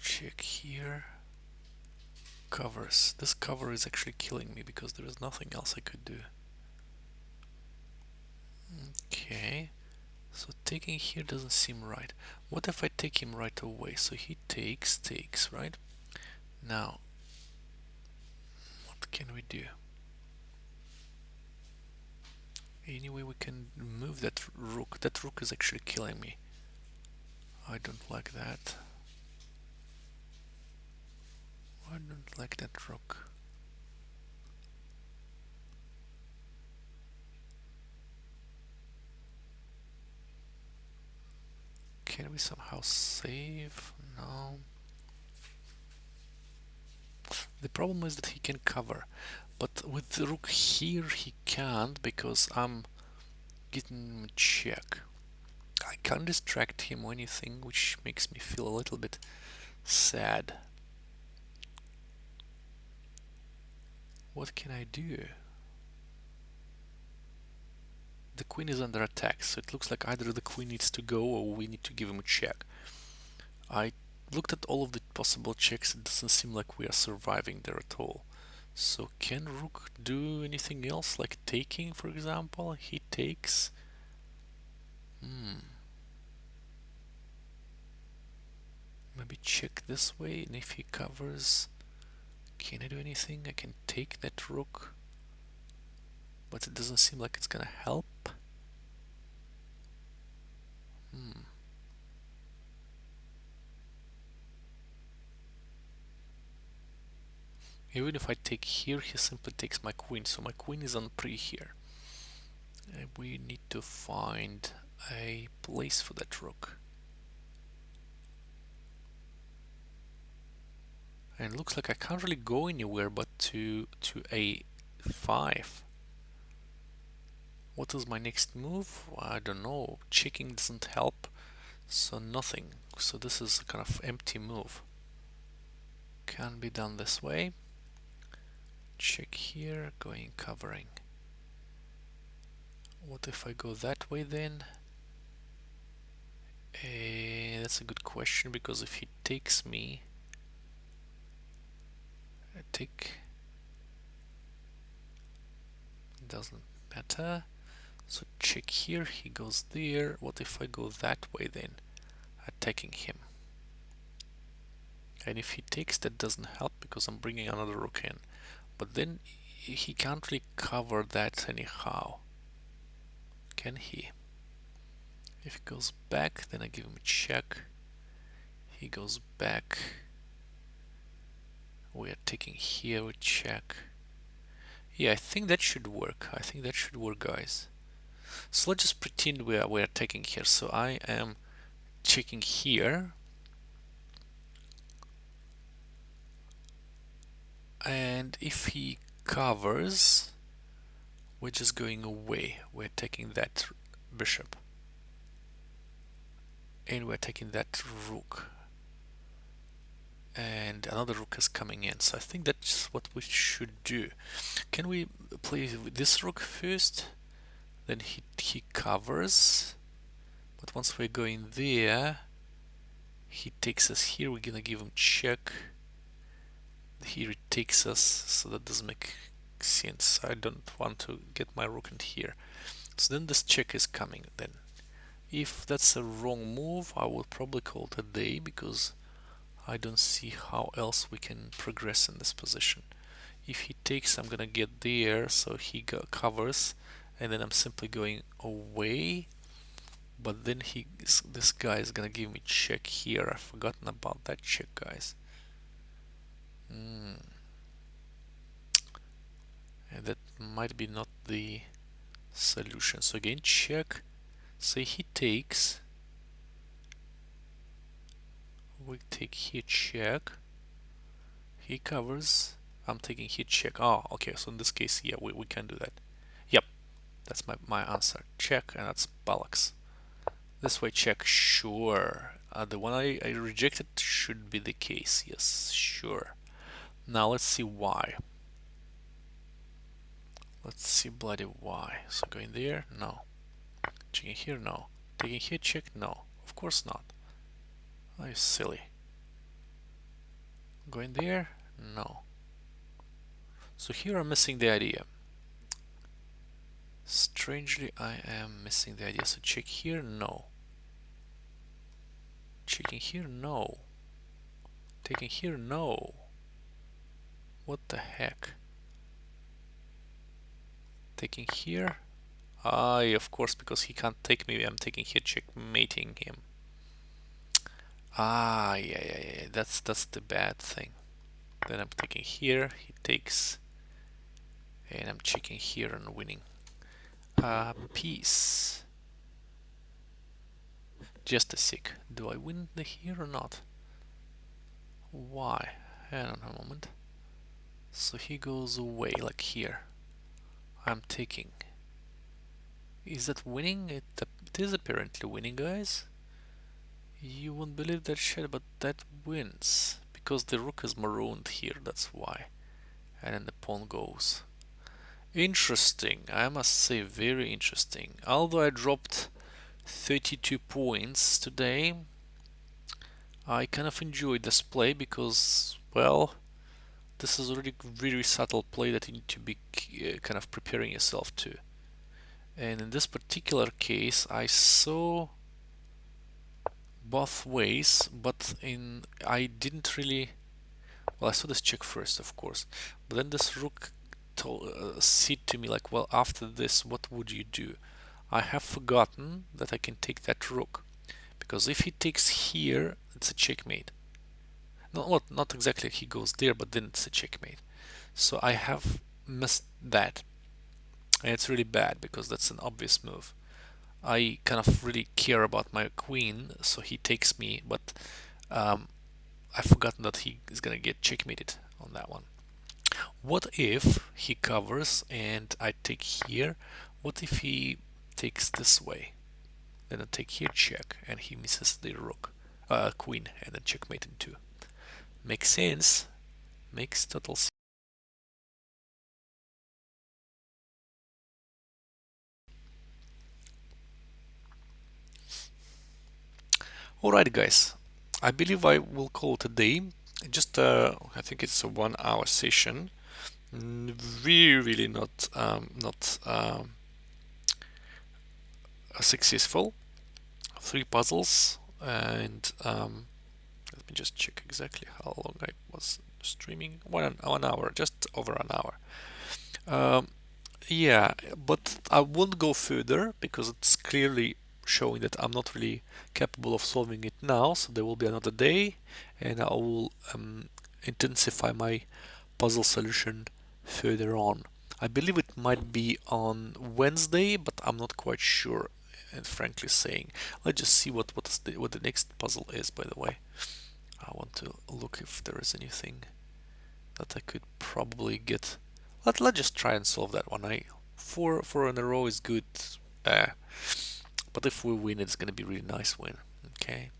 Check here. Covers. This cover is actually killing me because there is nothing else I could do. Okay. So taking here doesn't seem right. What if I take him right away? So he takes, right? Now, what can we do? Anyway, we can move that rook. That rook is actually killing me. I don't like that. I don't like that rook. Can we somehow save? No. The problem is that he can cover, but with the rook here he can't because I'm getting him a check. I can't distract him or anything, which makes me feel a little bit sad. What can I do? The queen is under attack, so it looks like either the queen needs to go or we need to give him a check. I looked at all of the possible checks, it doesn't seem like we are surviving there at all. So can rook do anything else, like taking, for example? He takes. Maybe check this way, and if he covers, can I do anything? I can take that rook, but it doesn't seem like it's gonna help. Even if I take here, he simply takes my queen, so my queen is on pre here. We need to find a place for that rook. And it looks like I can't really go anywhere but to a5. What is my next move? I don't know. Checking doesn't help, so nothing. So this is a kind of empty move. Can be done this way. Check here, going covering. What if I go that way then? That's a good question, because if he takes me, I take, doesn't matter. So check here, he goes there. What if I go that way then? Attacking him. And if he takes, that doesn't help because I'm bringing another rook in. But then he can't really cover that anyhow. Can he? If he goes back, then I give him a check. He goes back. We are taking here, we check. Yeah, I think that should work. I think that should work, guys. So let's just pretend we're taking here. So I am checking here, and if he covers, we're just going away. We're taking that bishop, and we're taking that rook, and another rook is coming in. So I think that's what we should do. Can we play with this rook first? Then he covers, but once we're going there, he takes us here. We're gonna give him check. Here it takes us, so that doesn't make sense. I don't want to get my rook in here. So then this check is coming. Then if that's a wrong move, I will probably call it a day, because I don't see how else we can progress in this position. If he takes, I'm gonna get there, so he covers, and then I'm simply going away. But then this guy is gonna give me check here. I've forgotten about that check, guys. And that might be not the solution. So again, check. Say he takes. We take here check. He covers. I'm taking here check. Oh, okay. So in this case, yeah, we can do that. Yep, that's my answer. Check, and that's Balax. This way, check. Sure. The one I rejected should be the case. Yes, sure. Now let's see why. Let's see bloody why. So going there, no. Checking here, no. Taking here, check, no. Of course not. Oh, you silly. Going there, no. So here I'm missing the idea. Strangely, I am missing the idea. So check here, no. Checking here, no. Taking here, no. What the heck? Taking here. Of course, because he can't take me, I'm taking here, checkmating him. Yeah. That's the bad thing. Then I'm taking here, he takes, and I'm checking here and winning. Piece. Just a sec. Do I win the here or not? Why? Hang on a moment. So he goes away like here. I'm taking. Is that winning? It is apparently winning, guys. You won't believe that shit, but that wins. Because the rook is marooned here, that's why. And then the pawn goes. Interesting, I must say, very interesting. Although I dropped 32 points today, I kind of enjoyed this play because, well, this is already very subtle play that you need to be kind of preparing yourself to. And in this particular case, I saw both ways, but I didn't really. Well, I saw this check first, of course, but then this rook said to me like, well, after this, what would you do? I have forgotten that I can take that rook, because if he takes here, it's a checkmate. No, not exactly he goes there, but then it's a checkmate. So I have missed that, and it's really bad because that's an obvious move. I kind of really care about my queen, so he takes me, but I've forgotten that he is gonna get checkmated on that one. What if he covers and I take here? What if he takes this way? Then I take here check and he misses the rook, queen, and then checkmate in two. Makes sense. Makes total sense. Alright, guys. I believe I will call it a day. Just I think it's a 1 hour session. Really not successful. 3 puzzles, and let me just check exactly how long I was streaming. 1 hour, just over an hour. Yeah, but I won't go further because it's clearly showing that I'm not really capable of solving it now. So there will be another day, and I will intensify my puzzle solution further on. I believe it might be on Wednesday, but I'm not quite sure. And frankly saying, let's just see what the next puzzle is. By the way, I want to look if there is anything that I could probably get. Let's just try and solve that one. Four in a row is good, uh, but if we win, it's gonna be a really nice win. Okay.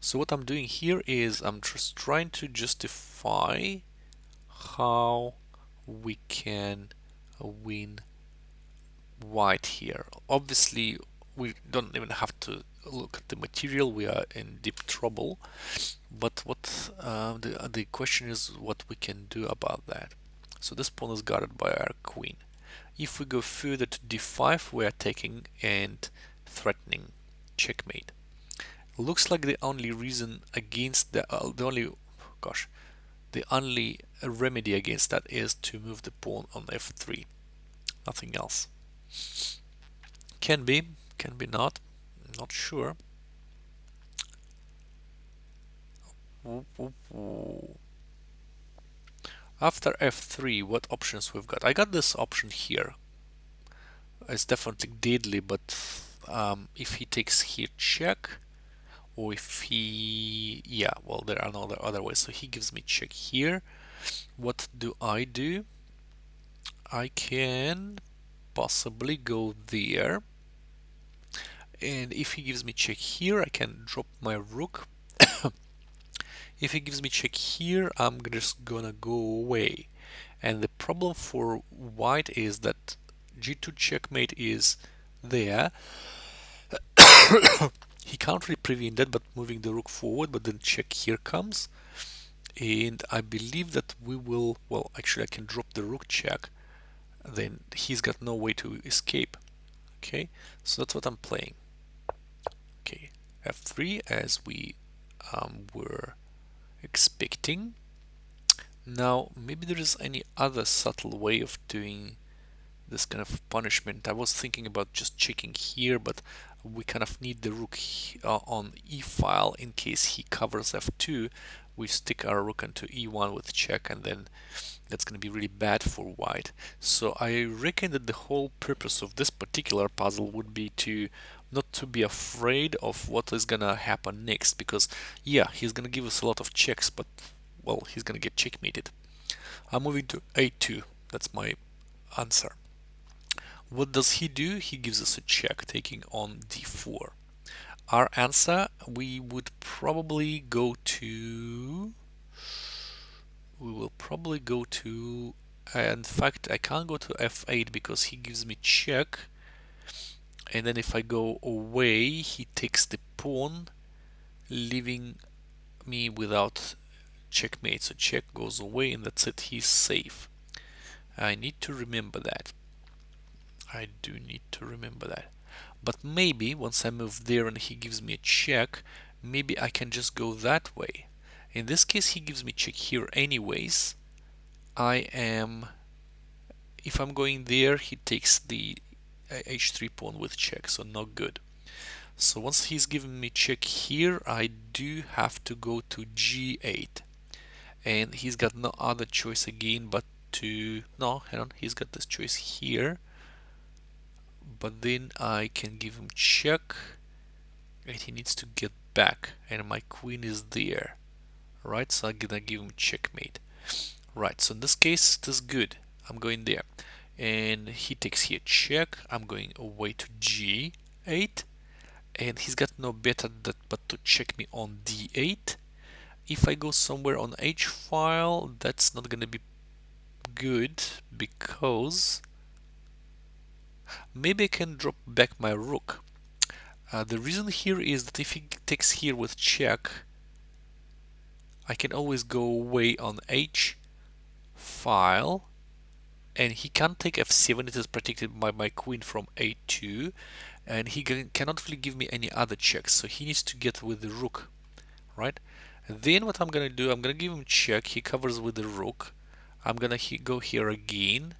So what I'm doing here is I'm just trying to justify how we can win white here. Obviously, we don't even have to look at the material. We are in deep trouble. But what the question is what we can do about that. So this pawn is guarded by our queen. If we go further to d5, we are taking and threatening checkmate. Looks like the only reason against the only remedy against that is to move the pawn on f3. Nothing else. Can be not. Not sure. After f3, what options we've got? I got this option here. It's definitely deadly, but if he takes here check, or if he, yeah, well, there are no other ways. So he gives me check here. What do? I can possibly go there, and if he gives me check here, I can drop my rook. If he gives me check here, I'm just gonna go away. And the problem for white is that g2 checkmate is there. He can't really prevent that but moving the rook forward, but then check here comes. And I believe that we will, well, actually I can drop the rook check, then he's got no way to escape. Okay, so that's what I'm playing. Okay, f3 as we were expecting. Now maybe there is any other subtle way of doing this kind of punishment. I was thinking about just checking here, but we kind of need the rook on e file in case he covers f2. We stick our rook into e1 with check, and then that's going to be really bad for white. So I reckon that the whole purpose of this particular puzzle would be to not to be afraid of what is going to happen next, because yeah, he's going to give us a lot of checks, but well, he's going to get checkmated. I'm moving to a2. That's my answer. What does he do? He gives us a check, taking on d4. Our answer, we would probably go to... We will probably go to... In fact, I can't go to f8 because he gives me check. And then if I go away, he takes the pawn, leaving me without checkmate. So check goes away and that's it, he's safe. I need to remember that. I do need to remember that. But maybe once I move there and he gives me a check, maybe I can just go that way. In this case, he gives me check here anyways. If I'm going there, he takes the h3 pawn with check, so not good. So once he's given me check here, I do have to go to g8. And he's got no other choice again but to... No, hang on, he's got this choice here. But then I can give him check, and he needs to get back, and my queen is there, right? So I'm gonna give him checkmate, right? So in this case, it is good. I'm going there, and he takes here check. I'm going away to g8, and he's got no better but to check me on d8. If I go somewhere on h file, that's not gonna be good because maybe I can drop back my rook. The reason here is that if he takes here with check, I can always go away on h file, and he can't take f7. It is protected by my queen from a2, and he cannot really give me any other checks, so he needs to get with the rook, right? And then what I'm gonna do, I'm gonna give him check. He covers with the rook. I'm gonna go here again.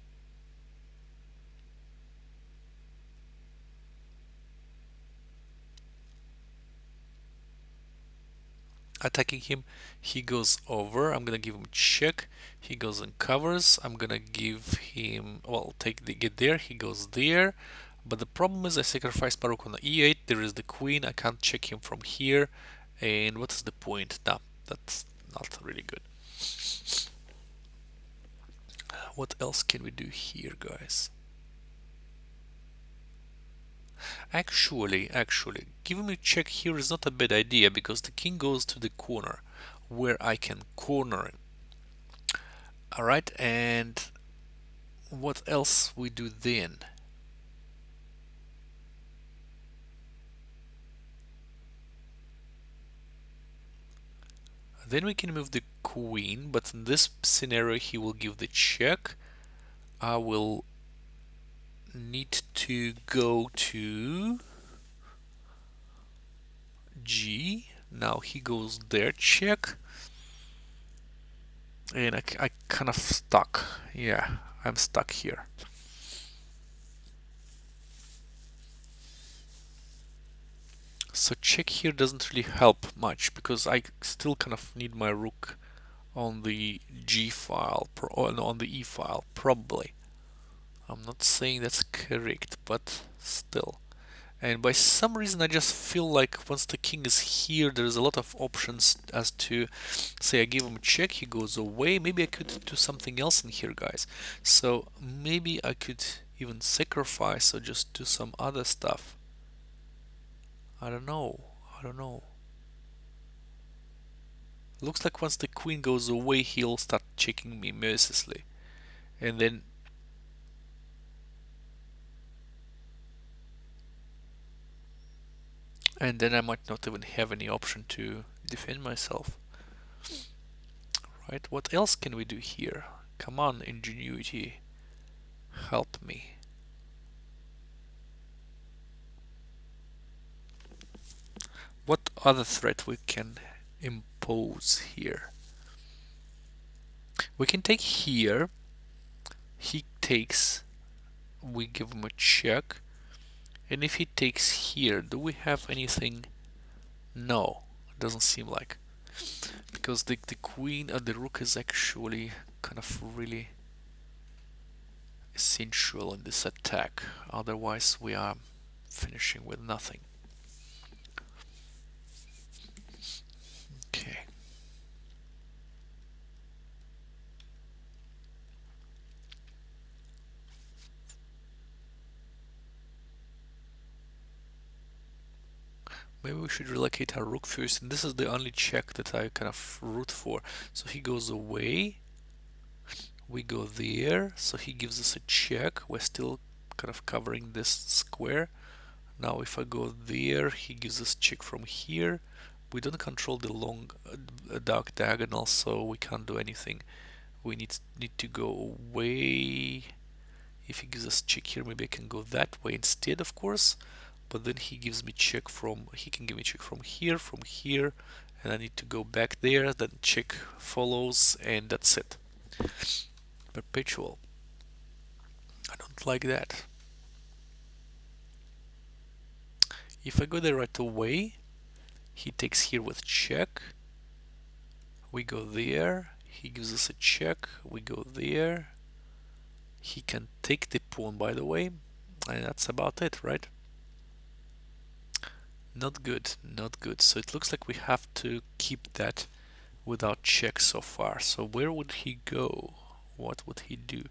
attacking him. He goes over. I'm gonna give him check. He goes and covers. I'm gonna give him, well, get there. He goes there. But the problem is I sacrificed my rook on the e8. There is the queen. I can't check him from here. And what is the point? Nah, that's not really good. What else can we do here, guys? Actually, giving me check here is not a bad idea because the king goes to the corner where I can corner him. Alright, and what else we do then? Then we can move the queen, but in this scenario he will give the check. I will need to go to G. Now he goes there, check. And I kind of stuck. Yeah, I'm stuck here. So check here doesn't really help much because I still kind of need my rook on the G file, or on the E file, probably. I'm not saying that's correct, but still. And by some reason I just feel like once the king is here, there's a lot of options as to, say I give him a check, he goes away. Maybe I could do something else in here, guys. So maybe I could even sacrifice or just do some other stuff. I don't know. I don't know. Looks like once the queen goes away, he'll start checking me mercilessly. And then I might not even have any option to defend myself. Right, what else can we do here? Come on, ingenuity, help me. What other threat we can impose here? We can take here, he takes, we give him a check, and if he takes here, do we have anything? No, it doesn't seem like. Because the queen and the rook is actually kind of really essential in this attack. Otherwise we are finishing with nothing. Okay. Maybe we should relocate our rook first, and this is the only check that I kind of root for. So he goes away, we go there, so he gives us a check. We're still kind of covering this square. Now if I go there, he gives us check from here. We don't control the long dark diagonal, so we can't do anything. We need to go away. If he gives us check here, maybe I can go that way instead, of course. But then he gives me check from, he can give me check from here, and I need to go back there, then check follows, and that's it. Perpetual. I don't like that. If I go there right away, he takes here with check. We go there, he gives us a check, we go there. He can take the pawn, by the way, and that's about it, right? Not good, not good. So it looks like we have to keep that without check so far. So where would he go? What would he do?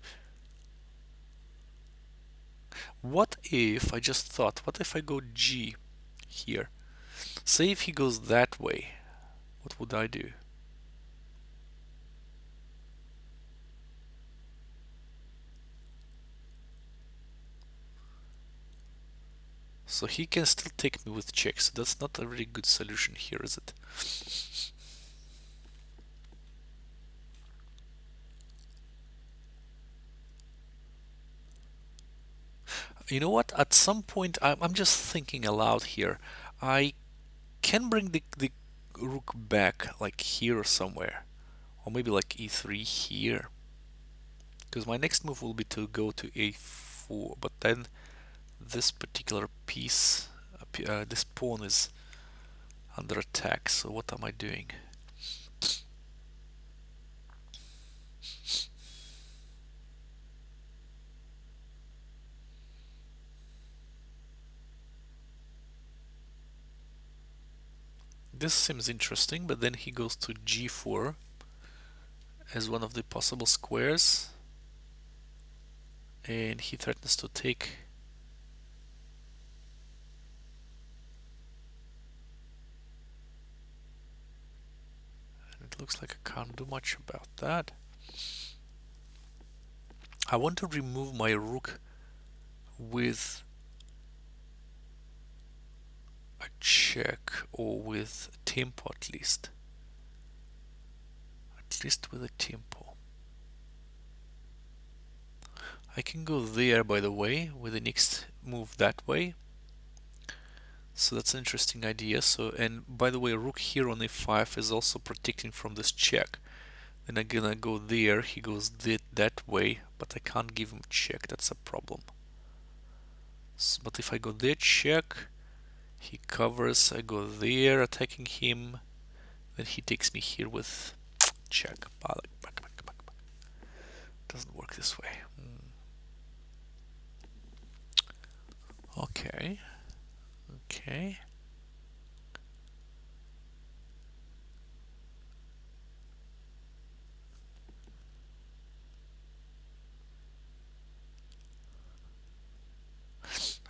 What if, I just thought, what if I go G here? Say if he goes that way, what would I do? So he can still take me with check, so that's not a really good solution here, is it? You know what? At some point, I'm just thinking aloud here. I can bring the rook back, like here or somewhere. Or maybe like e3 here. Because my next move will be to go to a4, but then this particular piece, this pawn is under attack. So what am I doing? This seems interesting, but then he goes to g4 as one of the possible squares, and he threatens to take. And it looks like I can't do much about that. I want to remove my rook with a check, or with a tempo at least. At least with a tempo. I can go there, by the way, with the next move that way. So that's an interesting idea. So, and by the way, rook here on a5 is also protecting from this check. Then I'm gonna go there, he goes that way, but I can't give him check, that's a problem. So, but if I go there, check, he covers, I go there, attacking him, then he takes me here with check. Back. Doesn't work this way. Okay.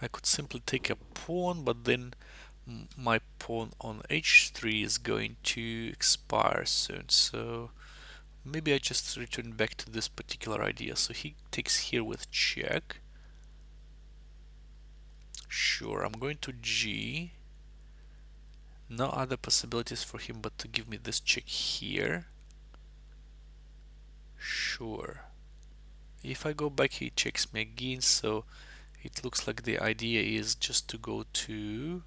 I could simply take a pawn, but then my pawn on h3 is going to expire soon, so maybe I just return back to this particular idea. So he takes here with check. Sure, I'm going to g. No other possibilities for him but to give me this check here. Sure. If I go back, he checks me again, so it looks like the idea is just to go to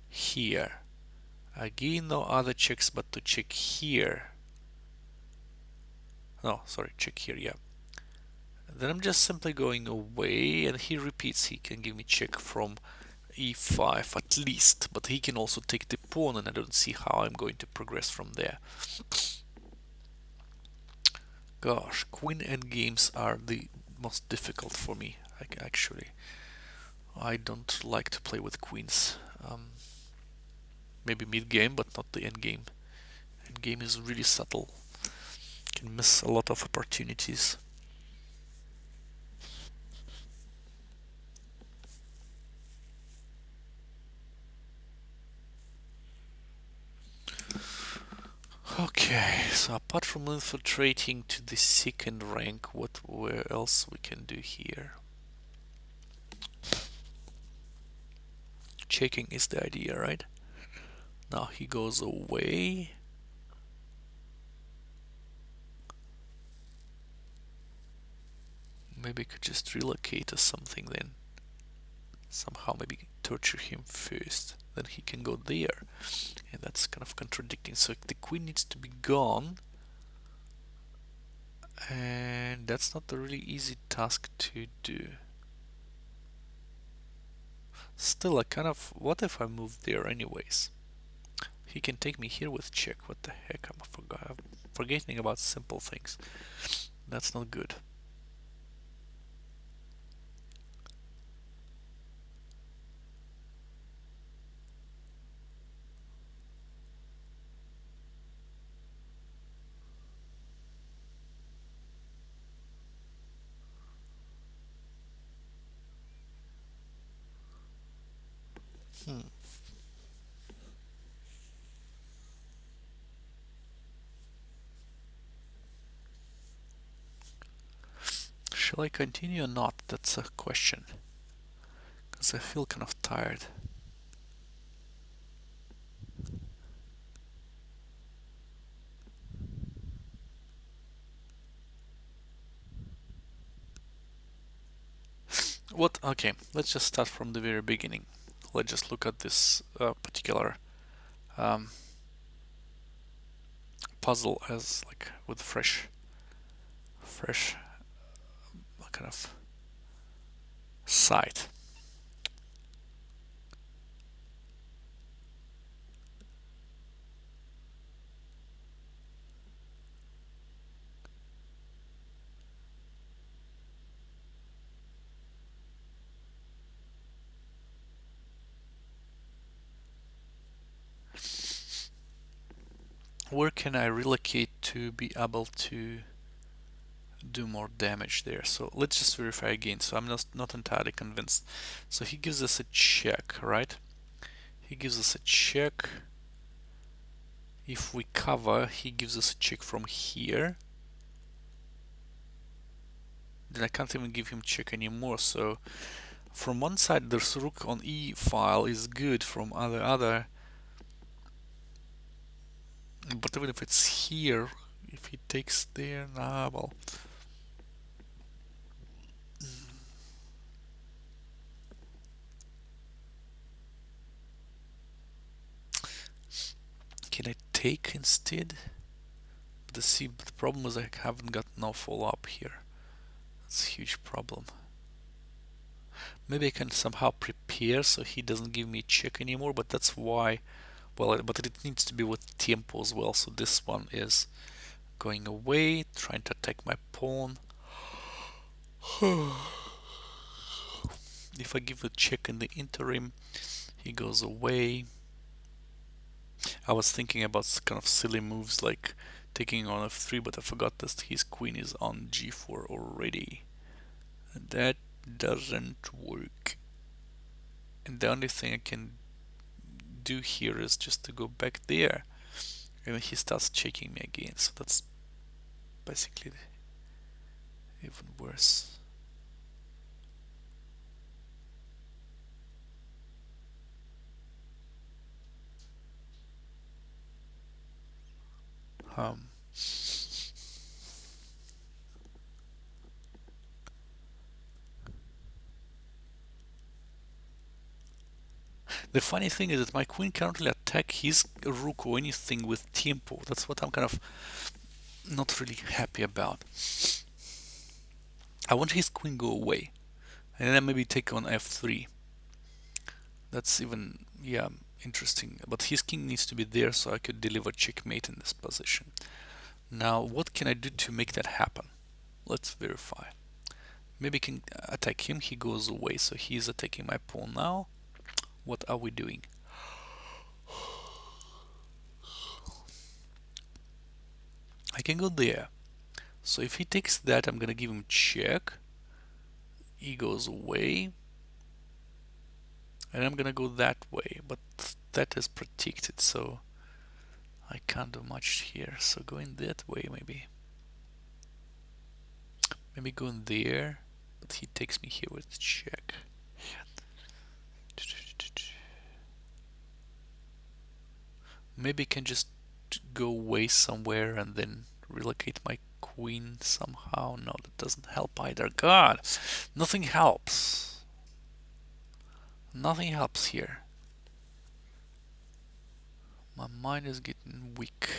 here. Again, no other checks but to check here. No, sorry, check here, yeah. Then I'm just simply going away, and he repeats. He can give me check from e5 at least, but he can also take the pawn, and I don't see how I'm going to progress from there. Gosh, queen endgames are the most difficult for me. Actually, I don't like to play with queens. Maybe mid game, but not the end game. End game is really subtle. Can miss a lot of opportunities. Okay, so apart from infiltrating to the second rank, where else we can do here? Checking is the idea, right? Now he goes away. Maybe I could just relocate or something then. Somehow maybe torture him first, then he can go there. And that's kind of contradicting. So the queen needs to be gone. And that's not a really easy task to do. Still, I kind of... What if I move there anyways? He can take me here with check. What the heck? I'm forgetting about simple things. That's not good. Shall I continue or not? That's a question. Because I feel kind of tired. What? Okay, let's just start from the very beginning. Let's just look at this particular puzzle as like with fresh kind of sight. Where can I relocate to be able to do more damage there? So let's just verify again. So I'm not entirely convinced. So he gives us a check, right? He gives us a check. If we cover, he gives us a check from here. Then I can't even give him check anymore. So from one side, the rook on e file is good. From other, but even if it's here, if he takes there, nah, well. Can I take instead? The problem is I haven't got no follow-up here. That's a huge problem. Maybe I can somehow prepare so he doesn't give me a check anymore, but that's why, well, but it needs to be with tempo as well. So this one is going away, trying to attack my pawn. If I give a check in the interim, he goes away. I was thinking about kind of silly moves like taking on f3, but I forgot that his queen is on g4 already. And that doesn't work. And the only thing I can do here is just to go back there. And then he starts checking me again, so that's basically even worse. Um, the funny thing is that my queen can't really attack his rook or anything with tempo. That's what I'm kind of not really happy about. I want his queen go away, and then maybe take on f3. That's even, yeah, interesting. But his king needs to be there so I could deliver checkmate in this position. Now, what can I do to make that happen? Let's verify. Maybe I can attack him, he goes away, so he's attacking my pawn now. What are we doing? I can go there. So if he takes that, I'm gonna give him check. He goes away. And I'm gonna go that way, but that is protected, so I can't do much here. So going that way maybe. Maybe going there, but he takes me here with check. Maybe I can just go away somewhere and then relocate my queen somehow. No, that doesn't help either. God, nothing helps. Nothing helps here. My mind is getting weak.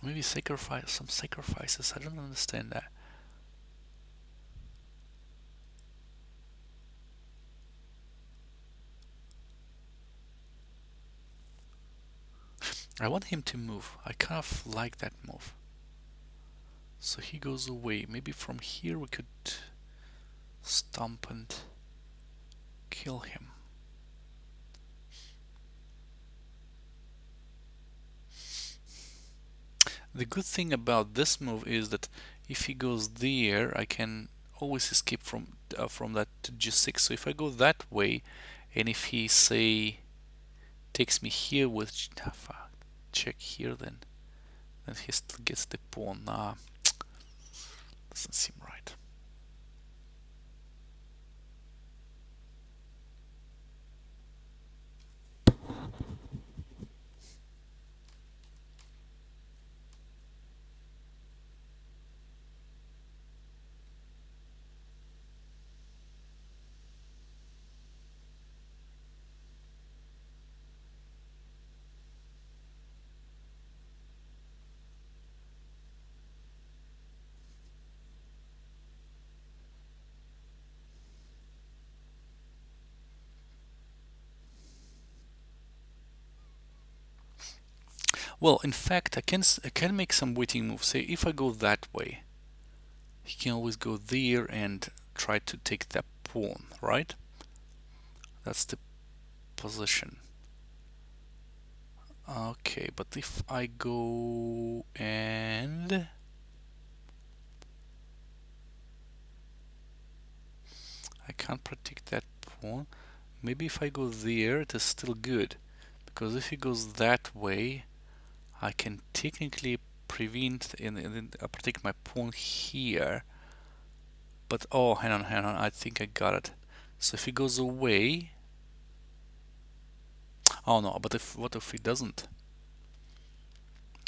Maybe sacrifice some sacrifices. I don't understand that. I want him to move. I kind of like that move. So he goes away. Maybe from here we could stomp and kill him. The good thing about this move is that if he goes there, I can always escape from that to g6. So if I go that way, and if he say takes me here with check here, then he still gets the pawn. Doesn't seem right. Well, in fact, I can make some waiting moves. Say if I go that way, he can always go there and try to take that pawn, right? That's the position. Okay, but if I go and I can't protect that pawn. Maybe if I go there, it is still good, because if he goes that way, I can technically prevent and protect my pawn here. But oh, hang on, I think I got it. So if he goes away, oh no, but if what if he doesn't?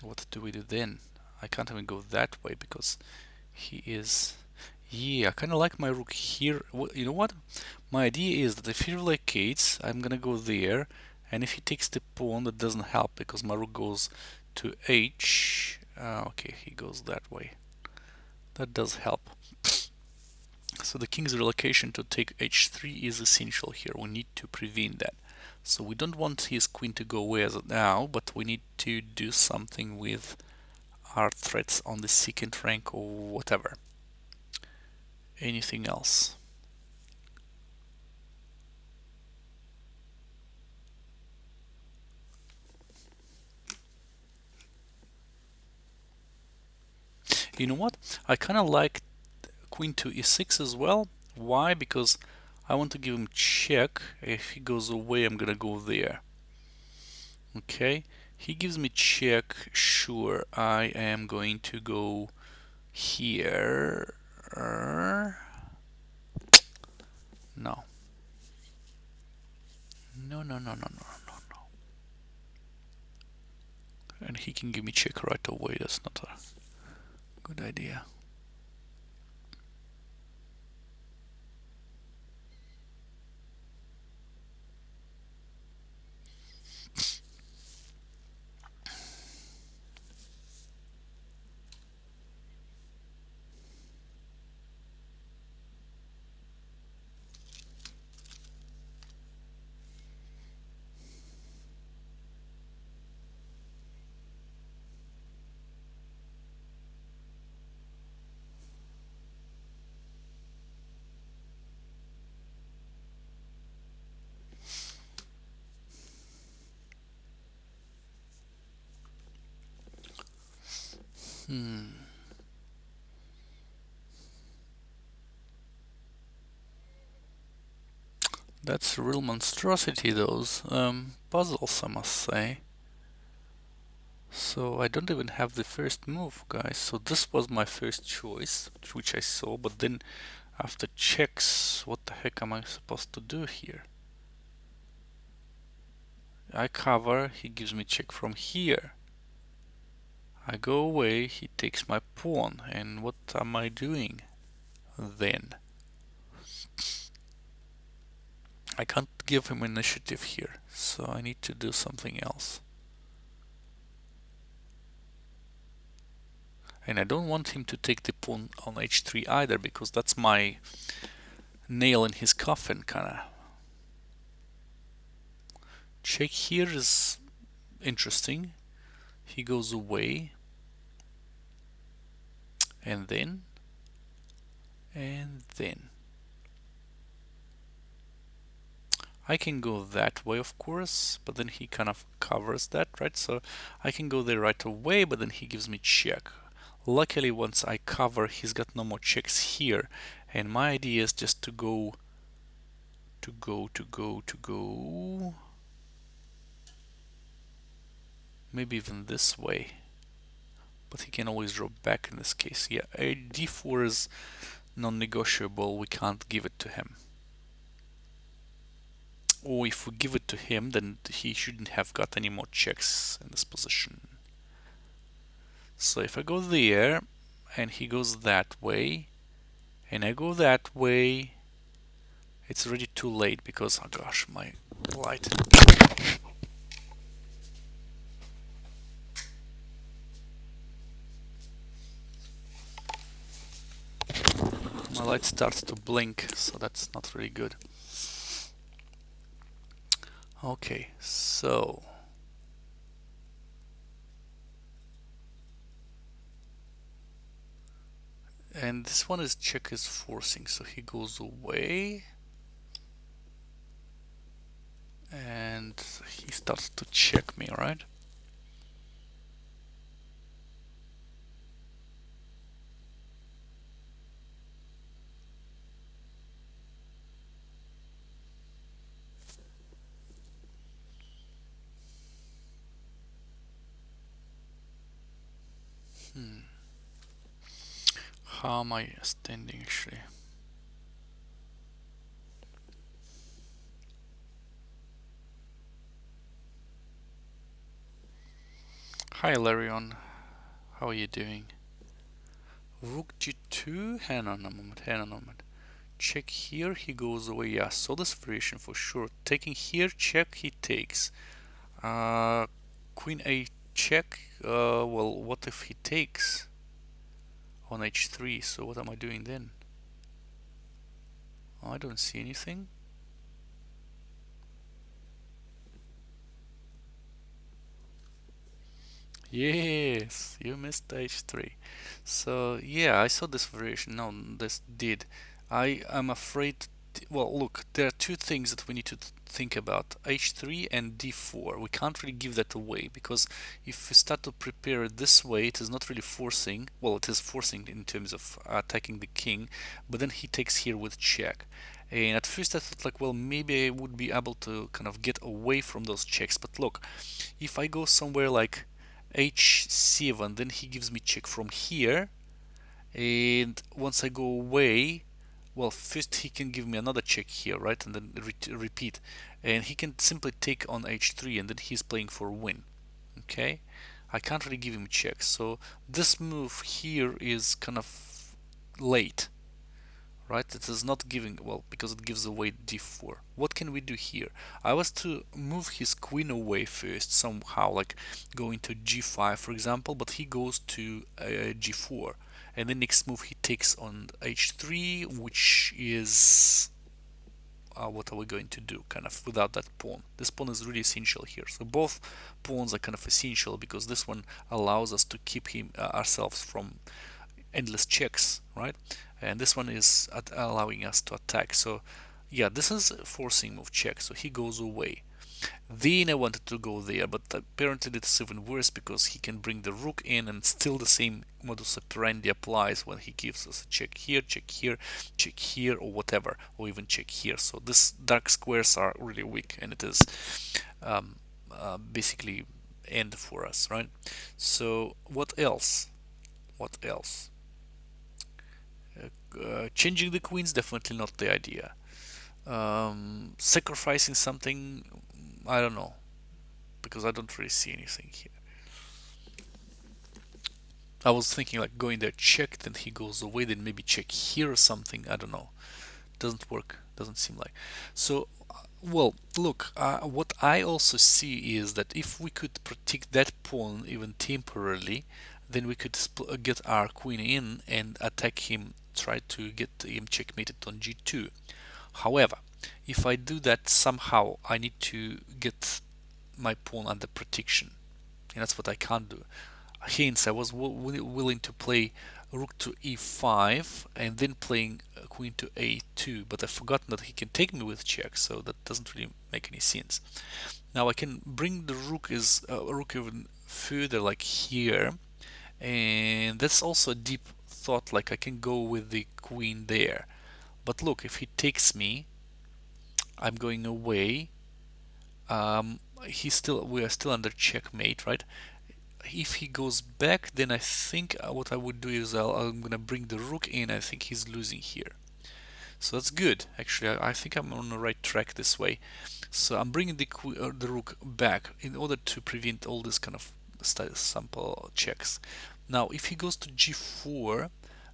What do we do then? I can't even go that way because he is. Yeah, I kind of like my rook here. You know what? My idea is that if he relocates, I'm gonna go there, and if he takes the pawn, that doesn't help because my rook goes to h. Okay, he goes that way. That does help. So the king's relocation to take h3 is essential here. We need to prevent that. So we don't want his queen to go away as of now, but we need to do something with our threats on the second rank or whatever. Anything else? You know what? I kind of like queen to e6 as well. Why? Because I want to give him check. If he goes away, I'm gonna go there. Okay, he gives me check. Sure, I am going to go here. No. No, no, no, no, no, no, no. And he can give me check right away. That's not a good idea. That's a real monstrosity, those puzzles, I must say. So I don't even have the first move, guys. So this was my first choice, which I saw, but then after checks, what the heck am I supposed to do here? I cover, he gives me check from here. I go away, he takes my pawn, and what am I doing then? I can't give him initiative here, so I need to do something else. And I don't want him to take the pawn on h3 either, because that's my nail in his coffin, kinda. Check here is interesting. He goes away, and then I can go that way, of course, but then he kind of covers that, right? So I can go there right away, but then he gives me check. Luckily, once I cover, he's got no more checks here, and my idea is just to go maybe even this way, but he can always drop back in this case. Yeah, a d4 is non-negotiable. We can't give it to him. Or if we give it to him, then he shouldn't have got any more checks in this position. So if I go there, and he goes that way, and I go that way, it's already too late because, oh gosh, my light. My light starts to blink, so that's not really good. Okay, so And this one is check is forcing, so he goes away and he starts to check me, right? How am I standing actually? Hi Larion, how are you doing? Rook g2, hang on a moment, hang on a moment. Check here, he goes away, yeah, so this variation for sure. Taking here, check, he takes. Queen a check, well, what if he takes on h3, so what am I doing then? I don't see anything. Yes, you missed h3. So yeah, I saw this variation. No, this did. I am afraid. Well, look, there are two things that we need to think about: h3 and d4. We can't really give that away because if we start to prepare it this way, it is not really forcing. Well, it is forcing in terms of attacking the king, but then he takes here with check. And at first I thought like, well, maybe I would be able to kind of get away from those checks. But look, if I go somewhere like h7, then he gives me check from here, and once I go away, well, first he can give me another check here, right, and then repeat, and he can simply take on h3, and then he's playing for a win. Okay, I can't really give him checks, so this move here is kind of late, right? It is not giving, well, because it gives away d4. What can we do here? I was to move his queen away first somehow, like going to g5 for example, but he goes to g4, and the next move he takes on h3, which is what are we going to do kind of without that pawn? This pawn is really essential here, so both pawns are kind of essential because this one allows us to keep him ourselves from endless checks, right? And this one is allowing us to attack. So yeah, this is forcing move check, so he goes away. Then I wanted to go there, but apparently it's even worse because he can bring the rook in, and still the same modus operandi applies when he gives us a check here, check here, or whatever, or even check here. So this dark squares are really weak, and it is basically end for us, right? So what else? What else? Changing the queens definitely not the idea. Sacrificing something, I don't know, because I don't really see anything here. I was thinking like going there, check, then he goes away, then maybe check here or something. I don't know. Doesn't work. Doesn't seem like. So, well, look. What I also see is that if we could protect that pawn even temporarily, then we could get our queen in and attack him. Try to get him checkmated on g2. However, if I do that somehow, I need to get my pawn under protection, and that's what I can't do. Hence, I was willing to play rook to e5 and then playing queen to a2, but I've forgotten that he can take me with check, so that doesn't really make any sense. Now I can bring the rook even further, like here, and that's also a deep thought. Like I can go with the queen there, but look, if he takes me, I'm going away. We are still under checkmate, right? If he goes back, then I think what I would do is I'm gonna bring the rook in. I think he's losing here, so that's good. Actually, I think I'm on the right track this way. So I'm bringing the rook back in order to prevent all this kind of sample checks. Now, if he goes to g4,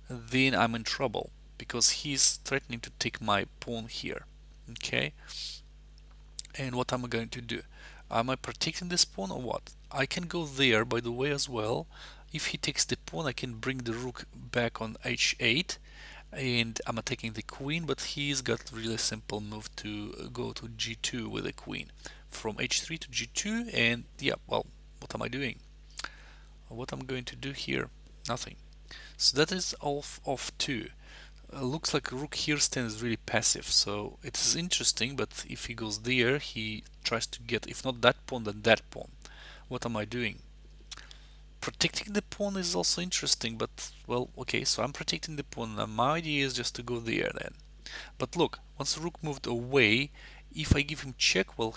then I'm in trouble because he's threatening to take my pawn here. Okay, and what am I going to do? Am I protecting this pawn or what? I can go there, by the way, as well. If he takes the pawn, I can bring the rook back on h8, and I'm attacking the queen, but he's got really simple move to go to g2 with the queen. From h3 to g2, and yeah, well, what am I doing? What I'm going to do here? Nothing. So that is off 2. Looks like rook here stands really passive, so it is interesting, but if he goes there, he tries to get, if not that pawn, then that pawn. What am I doing? Protecting the pawn is also interesting, but, well, okay, so I'm protecting the pawn. My idea is just to go there then. But look, once the rook moved away, if I give him check, well,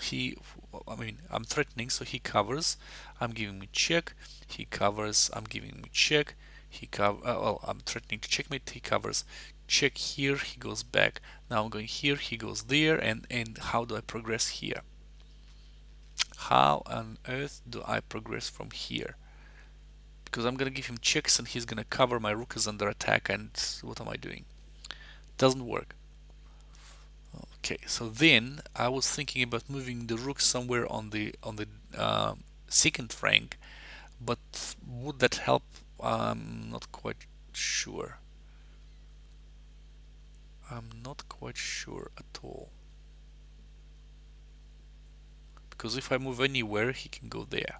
I'm threatening, so he covers. I'm giving me check, he covers. I'm giving me check, he I'm threatening to checkmate, he covers. Check here, he goes back. Now I'm going here, he goes there, and how do I progress here? How on earth do I progress from here? Because I'm gonna give him checks and he's gonna cover. My rook is under attack, and what am I doing? Doesn't work. Okay, so then I was thinking about moving the rook somewhere on the second rank, but would that help? I'm not quite sure. I'm not quite sure at all. Because if I move anywhere, he can go there.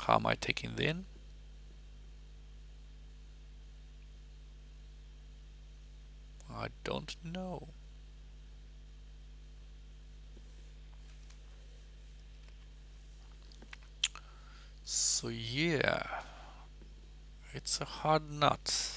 How am I taking then? I don't know. So yeah, it's a hard nut.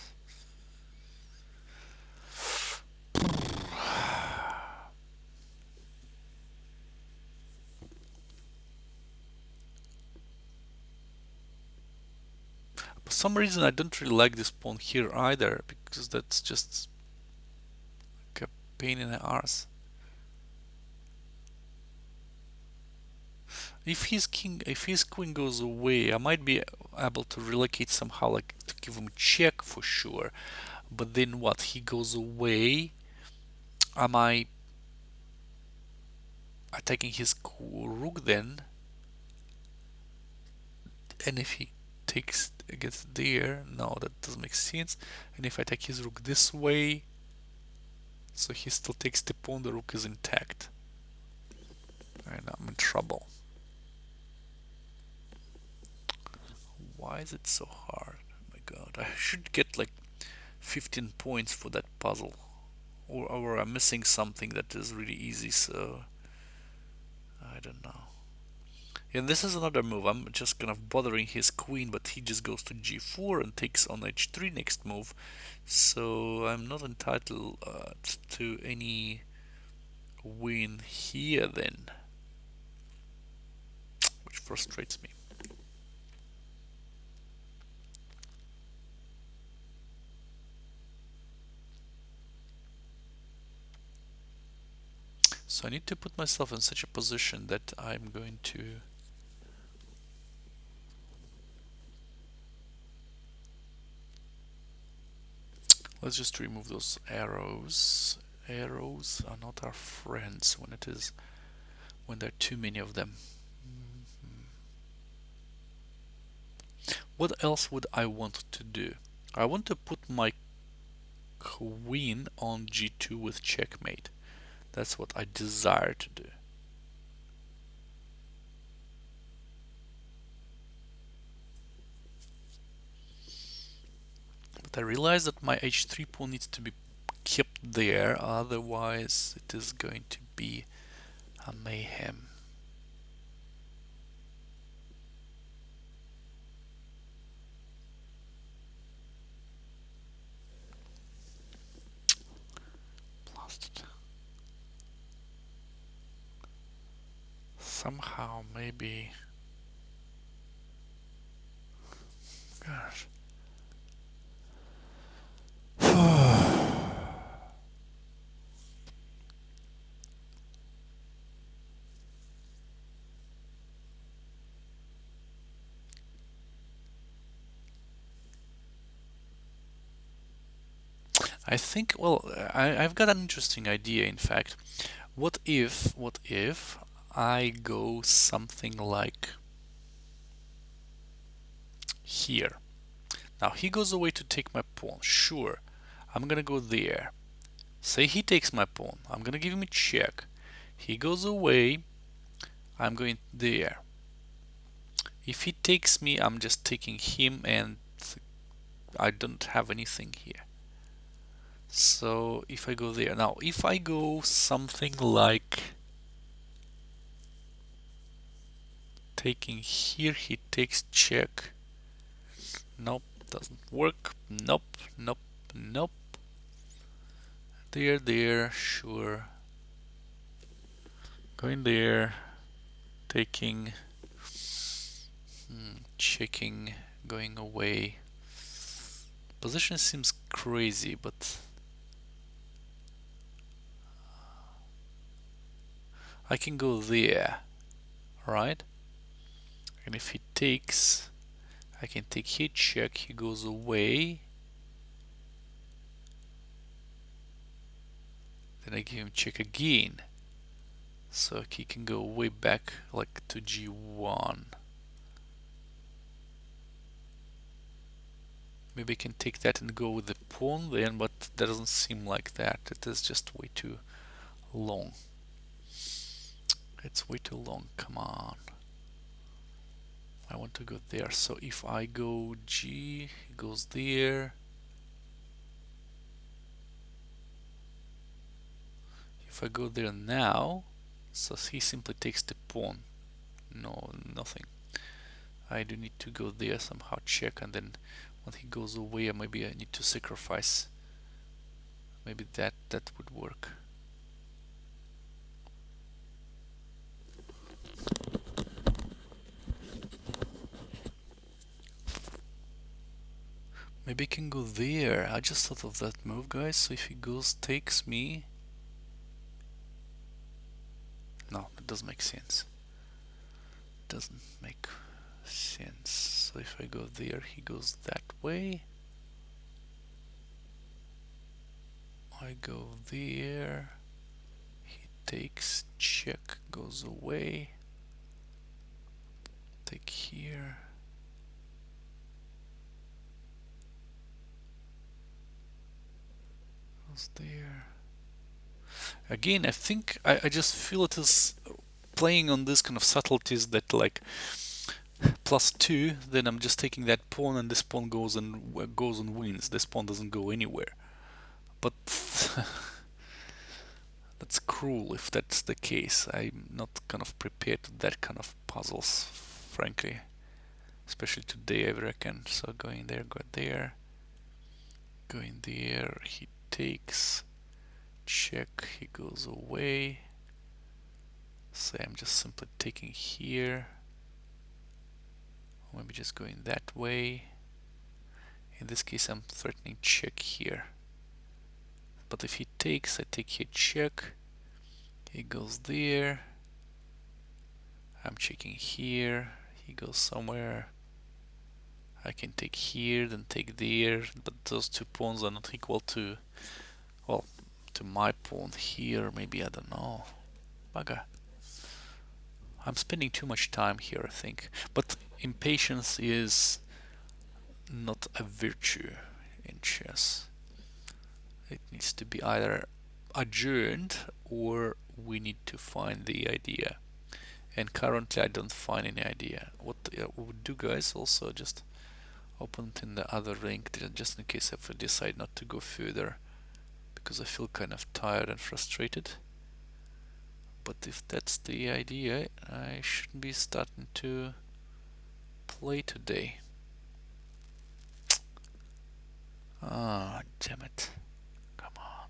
For some reason I don't really like this pawn here either, because that's just like a pain in the arse. If his queen goes away, I might be able to relocate somehow, like to give him check for sure. But then what? He goes away. Am I attacking his rook then? And if he gets there, no, that doesn't make sense. And if I take his rook this way, so he still takes the pawn, the rook is intact. And I'm in trouble. Why is it so hard? Oh my god, I should get like 15 points for that puzzle. Or I'm missing something that is really easy, so I don't know. And this is another move. I'm just kind of bothering his queen, but he just goes to g4 and takes on h3 next move. So I'm not entitled to any win here then, which frustrates me. So I need to put myself in such a position that I'm going to let's just remove those arrows. Arrows are not our friends when there are too many of them. What else would I want to do? I want to put my queen on g2 with checkmate. That's what I desire to do. But I realize that my h3 pawn needs to be kept there, otherwise it is going to be a mayhem. Blasted. Somehow, maybe. Gosh. I think, well, I've got an interesting idea, in fact. What if I go something like here? Now he goes away to take my pawn. Sure, I'm gonna go there. Say he takes my pawn. I'm gonna give him a check. He goes away. I'm going there. If he takes me, I'm just taking him, and I don't have anything here. So if I go there now, if I go something like taking here, he takes check. Nope, doesn't work. Nope, nope, nope. There, sure. Going there, taking, checking, going away. Position seems crazy, but I can go there, right? And if he takes, I can take hit check, he goes away. Then I give him check again. So he can go way back like to G1. Maybe I can take that and go with the pawn then, but that doesn't seem like that. It is just way too long. It's way too long, come on. I want to go there, so if I go G, he goes there. If I go there now, so he simply takes the pawn. No, nothing. I do need to go there somehow, check, and then when he goes away, maybe I need to sacrifice. Maybe that would work. Maybe I can go there. I just thought of that move, guys. So if he goes, takes me. No, it doesn't make sense. Doesn't make sense. So if I go there, he goes that way. I go there. He takes, check, goes away. Take here. Goes there. Again, I think I just feel it is playing on this kind of subtleties that like +2, then I'm just taking that pawn and this pawn goes and wins. This pawn doesn't go anywhere. But that's cruel if that's the case. I'm not kind of prepared to that kind of puzzles, frankly. Especially today, I reckon. So going there, go there. Going there, he takes. Check, he goes away. So I'm just simply taking here. Or maybe just going that way. In this case, I'm threatening check here. But if he takes, I take here check. He goes there. I'm checking here. He goes somewhere. I can take here, then take there. But those two pawns are not equal to, well, to my pawn here. Maybe, I don't know. Bugger. I'm spending too much time here, I think. But impatience is not a virtue in chess. It needs to be either adjourned or we need to find the idea. And currently I don't find any idea. What we would do, guys, also just open it in the other link just in case if I decide not to go further because I feel kind of tired and frustrated. But if that's the idea, I shouldn't be starting to play today. Ah, damn it. Come on.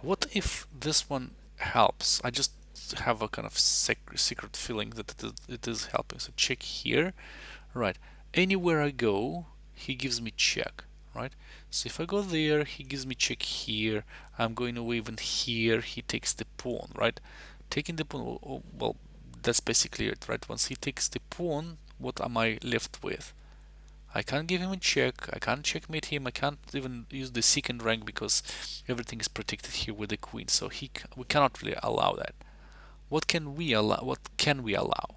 What if this one helps? I just have a kind of secret feeling that it is helping. So check here. Right. Anywhere I go, he gives me check. Right? So if I go there, he gives me check here. I'm going away even here. He takes the pawn. Right? Taking the pawn. Well, that's basically it. Right? Once he takes the pawn, what am I left with? I can't give him a check, I can't checkmate him, I can't even use the second rank because everything is protected here with the queen, so we cannot really allow that. What can we allow? What can we allow?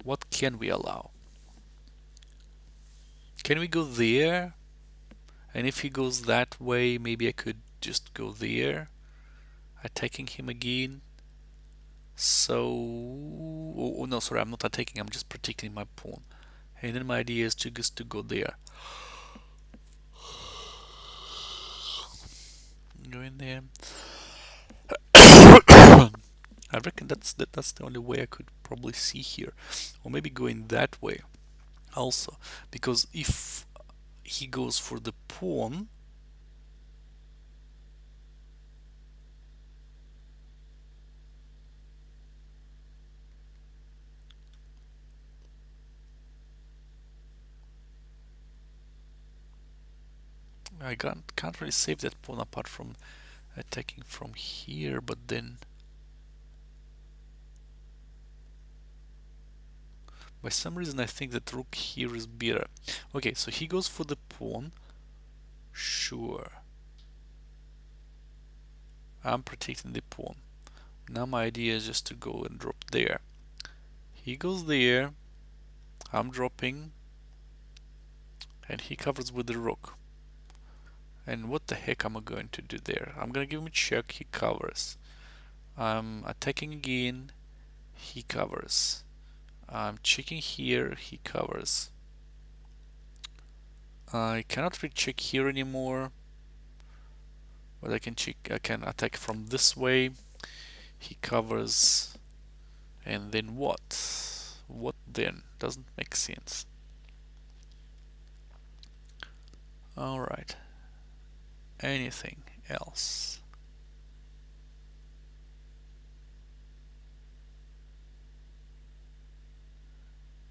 What can we allow? Can we go there? And if he goes that way, maybe I could just go there, attacking him again. So, oh, no, sorry, I'm not attacking, I'm just protecting my pawn. And then my idea is just to go there. Go in there. I reckon that's the only way I could probably see here. Or maybe going that way also. Because if he goes for the pawn, I can't really save that pawn apart from attacking from here, but then by some reason I think that rook here is better. Okay, so he goes for the pawn. Sure. I'm protecting the pawn. Now my idea is just to go and drop there. He goes there. I'm dropping. And he covers with the rook. And what the heck am I going to do there? I'm gonna give him a check. He covers. I'm attacking again. He covers. I'm checking here. He covers. I cannot recheck here anymore. But I can check. I can attack from this way. He covers. And then what? What then? Doesn't make sense. Alright. Anything else?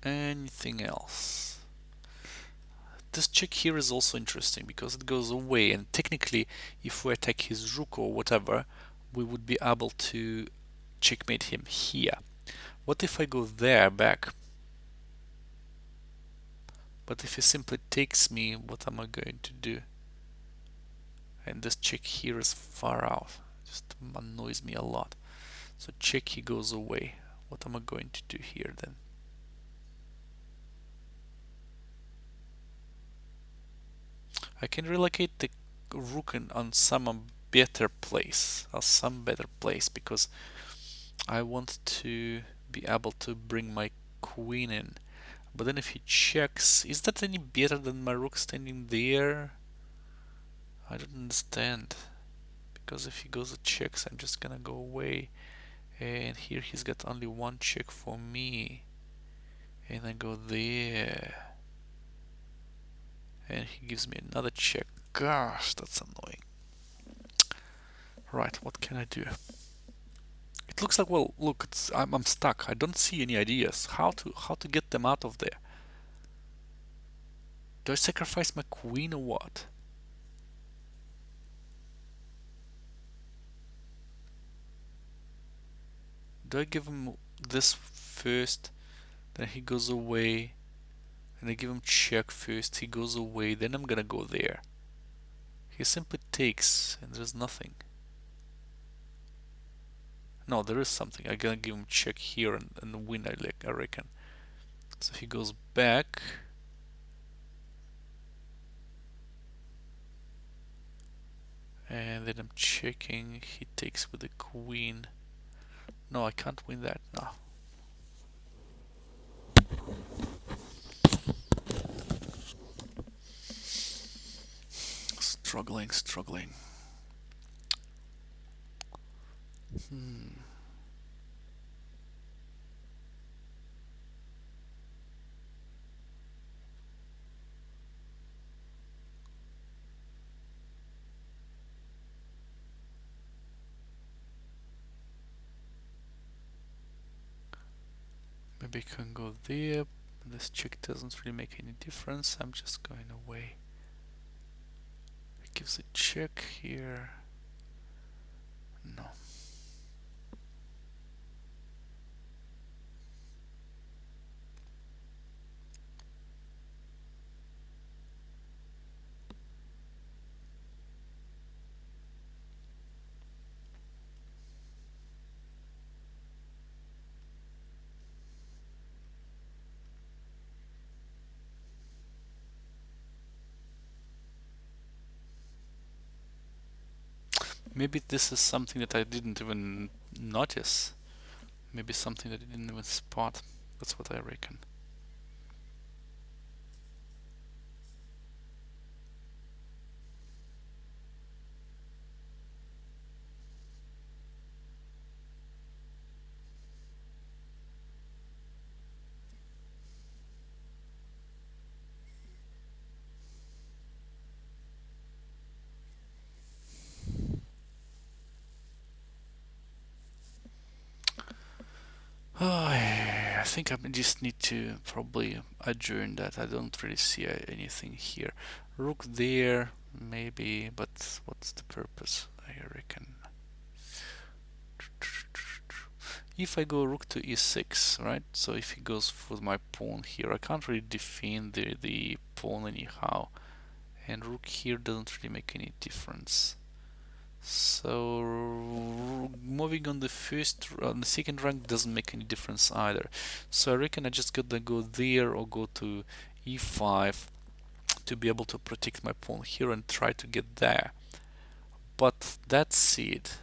Anything else? This check here is also interesting because it goes away, and technically if we attack his rook or whatever, we would be able to checkmate him here. What if I go there back? But if he simply takes me, what am I going to do? And this check here is far out. Just annoys me a lot. So check, he goes away. What am I going to do here then? I can relocate the rook on some better place, or some better place, because I want to be able to bring my queen in. But then if he checks, is that any better than my rook standing there? I don't understand. Because if he goes to checks, I'm just gonna go away. And here he's got only one check for me. And I go there. And he gives me another check. Gosh, that's annoying. Right, what can I do? It looks like, well, look, I'm stuck. I don't see any ideas. How to get them out of there? Do I sacrifice my queen or what? Do I give him this first, then he goes away, and I give him check first, he goes away, then I'm gonna go there. He simply takes, and there's nothing. No, there is something. I'm gonna give him check here and win, I reckon. So he goes back. And then I'm checking. He takes with the queen. No, I can't win that. No. Struggling. Maybe I can go there. This check doesn't really make any difference. I'm just going away. It gives a check here. No. Maybe this is something that I didn't even notice. Maybe something that he didn't even spot. That's what I reckon. Oh, I think I just need to probably adjourn that. I don't really see anything here. Rook there, maybe, but what's the purpose? I reckon. If I go rook to e6, right? So if he goes for my pawn here, I can't really defend the pawn anyhow. And rook here doesn't really make any difference. So moving on the second rank doesn't make any difference either. So I reckon I just gotta go there or go to e5 to be able to protect my pawn here and try to get there. But that's it.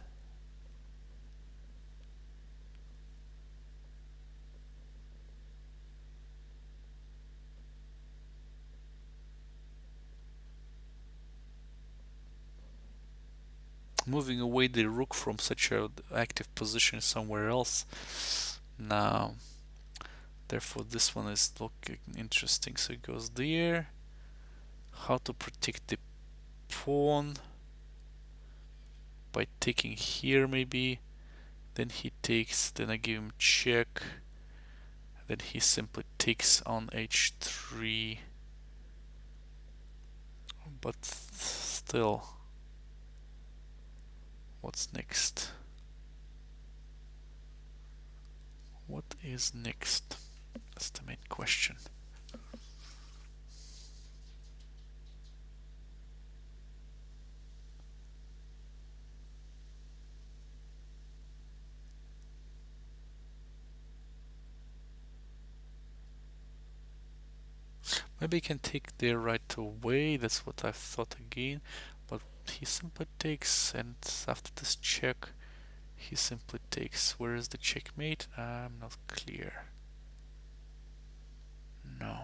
Moving away the rook from such an active position somewhere else. Now, therefore this one is looking interesting. So it goes there. How to protect the pawn by taking here maybe. Then he takes, then I give him check. Then he simply takes on h3. But still, what's next? What is next? That's the main question. Maybe he can take there right away. That's what I thought again. But he simply takes, and after this check, he simply takes. Where is the checkmate? I'm not clear. No.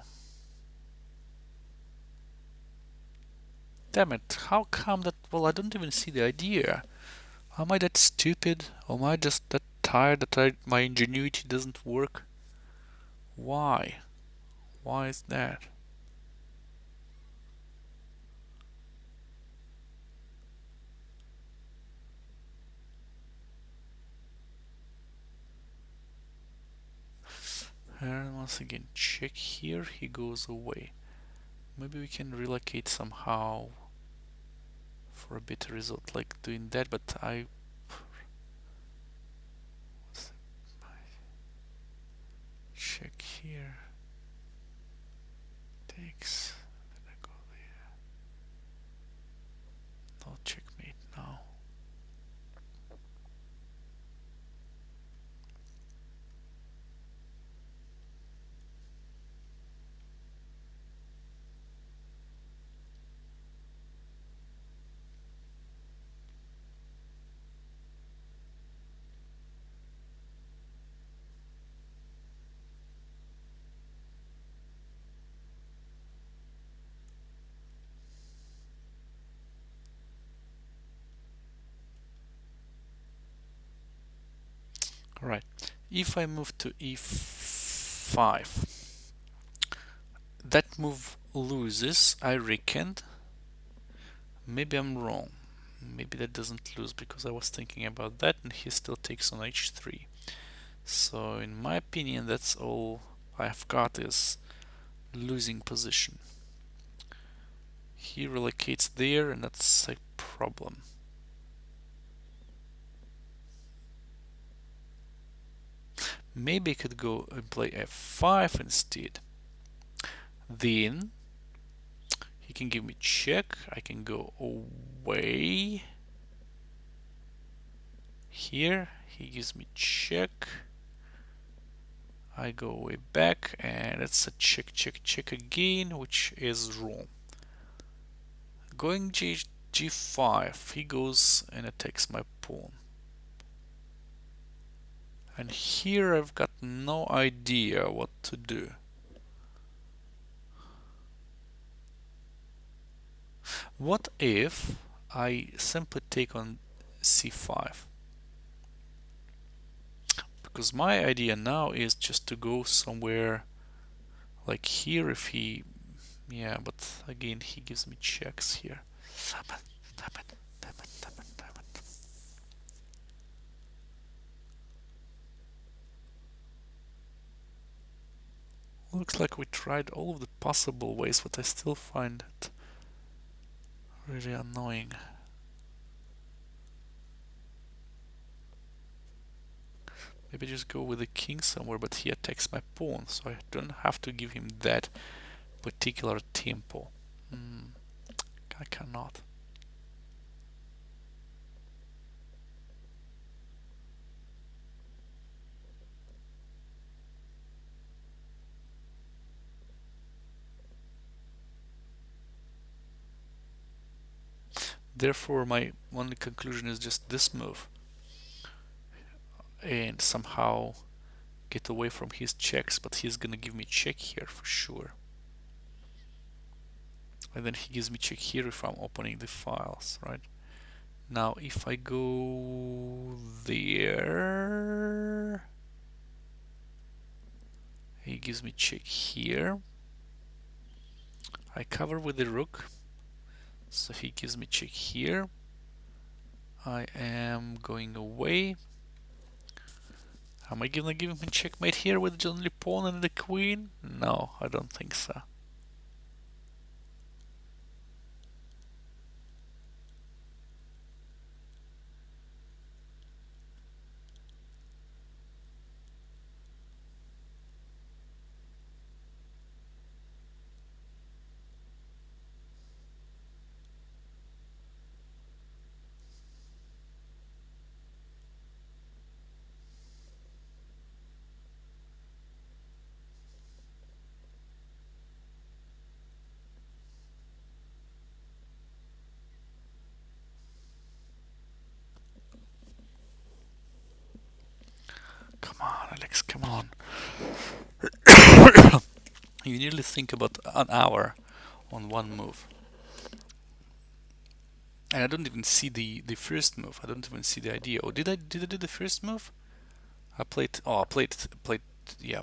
Damn it, how come that? Well, I don't even see the idea. Am I that stupid? Or am I just that tired that my ingenuity doesn't work? Why? Why is that? And once again, check here, he goes away. Maybe we can relocate somehow for a better result, like doing that, but I check here, takes, then I go there. No checkmate now. Alright, if I move to e5, that move loses, I reckoned. Maybe I'm wrong. Maybe that doesn't lose because I was thinking about that and he still takes on h3. So in my opinion, that's all I've got is losing position. He relocates there and that's a problem. Maybe I could go and play f5 instead. Then he can give me check. I can go away. Here he gives me check. I go way back and it's a check, check, check again, which is wrong. Going g5, he goes and attacks my pawn. And here I've got no idea what to do. What if I simply take on c5? Because my idea now is just to go somewhere like here if he... Yeah, but again he gives me checks here. Damn it, damn it, damn it, damn it, damn it. Looks like we tried all of the possible ways, but I still find it really annoying. Maybe just go with the king somewhere, but he attacks my pawn, so I don't have to give him that particular tempo. I cannot. Therefore, my only conclusion is just this move. And somehow get away from his checks, but he's gonna give me check here for sure. And then he gives me check here if I'm opening the files, right? Now if I go there, he gives me check here. I cover with the rook, so he gives me check here. I am going away. Am I gonna give him a checkmate here with the only pawn and the queen? No, I don't think so. Come on, Alex, come on. You nearly think about an hour on one move. And I don't even see the first move. I don't even see the idea. Or did I do the first move? I played yeah,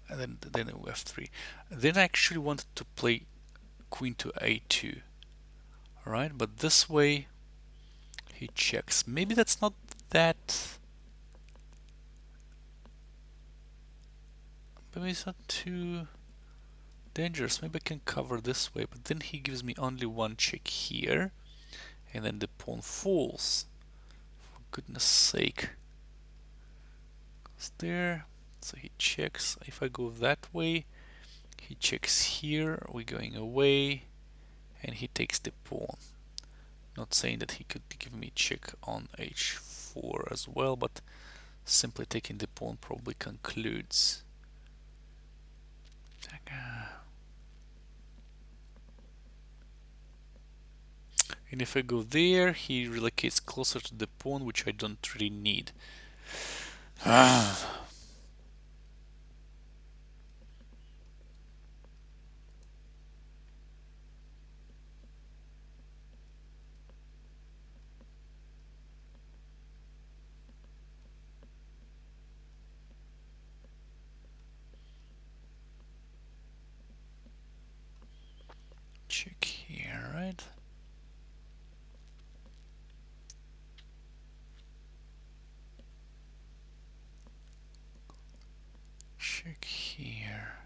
and then f3. Then I actually wanted to play queen to a2. Alright, but this way he checks. Maybe that's not that... Maybe it's not too dangerous. Maybe I can cover this way, but then he gives me only one check here, and then the pawn falls. For goodness sake. Goes there, so he checks. If I go that way, he checks here, we're going away, and he takes the pawn. Not saying that he could give me check on h4 as well, but simply taking the pawn probably concludes. And if I go there, he relocates closer to the pawn, which I don't really need. Check here, right? Check here.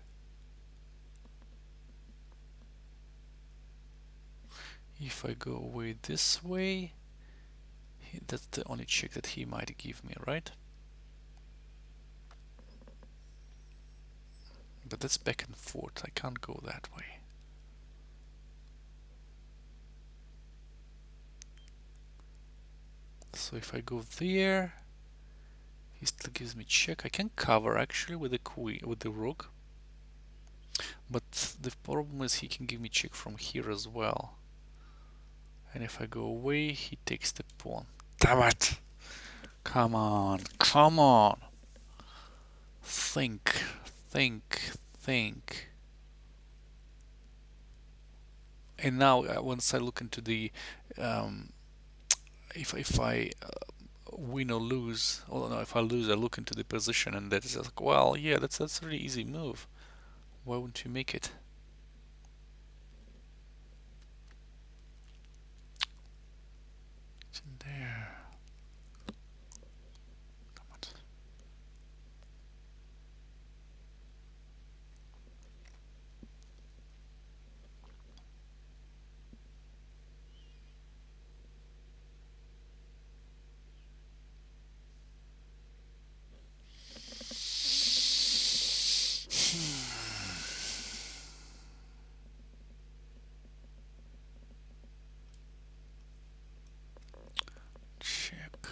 If I go away this way, that's the only check that he might give me, right? But that's back and forth. I can't go that way. So if I go there, he still gives me check. I can cover actually with the queen, with the rook. But the problem is he can give me check from here as well. And if I go away, he takes the pawn. Damn it! Come on, come on! think, think, think. And now once I look into the um, if I win or lose, or no, if I lose, I look into the position, and that's like, well, yeah, that's a really easy move. Why wouldn't you make it? It's in there. Come on. Check.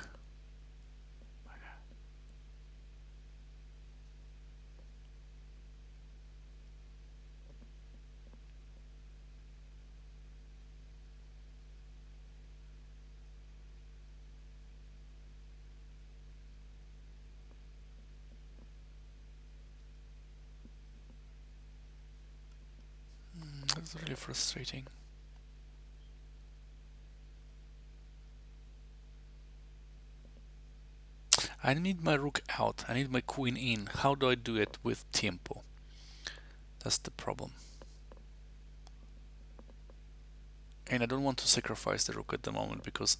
That's really frustrating. I need my rook out. I need my queen in. How do I do it with tempo? That's the problem. And I don't want to sacrifice the rook at the moment because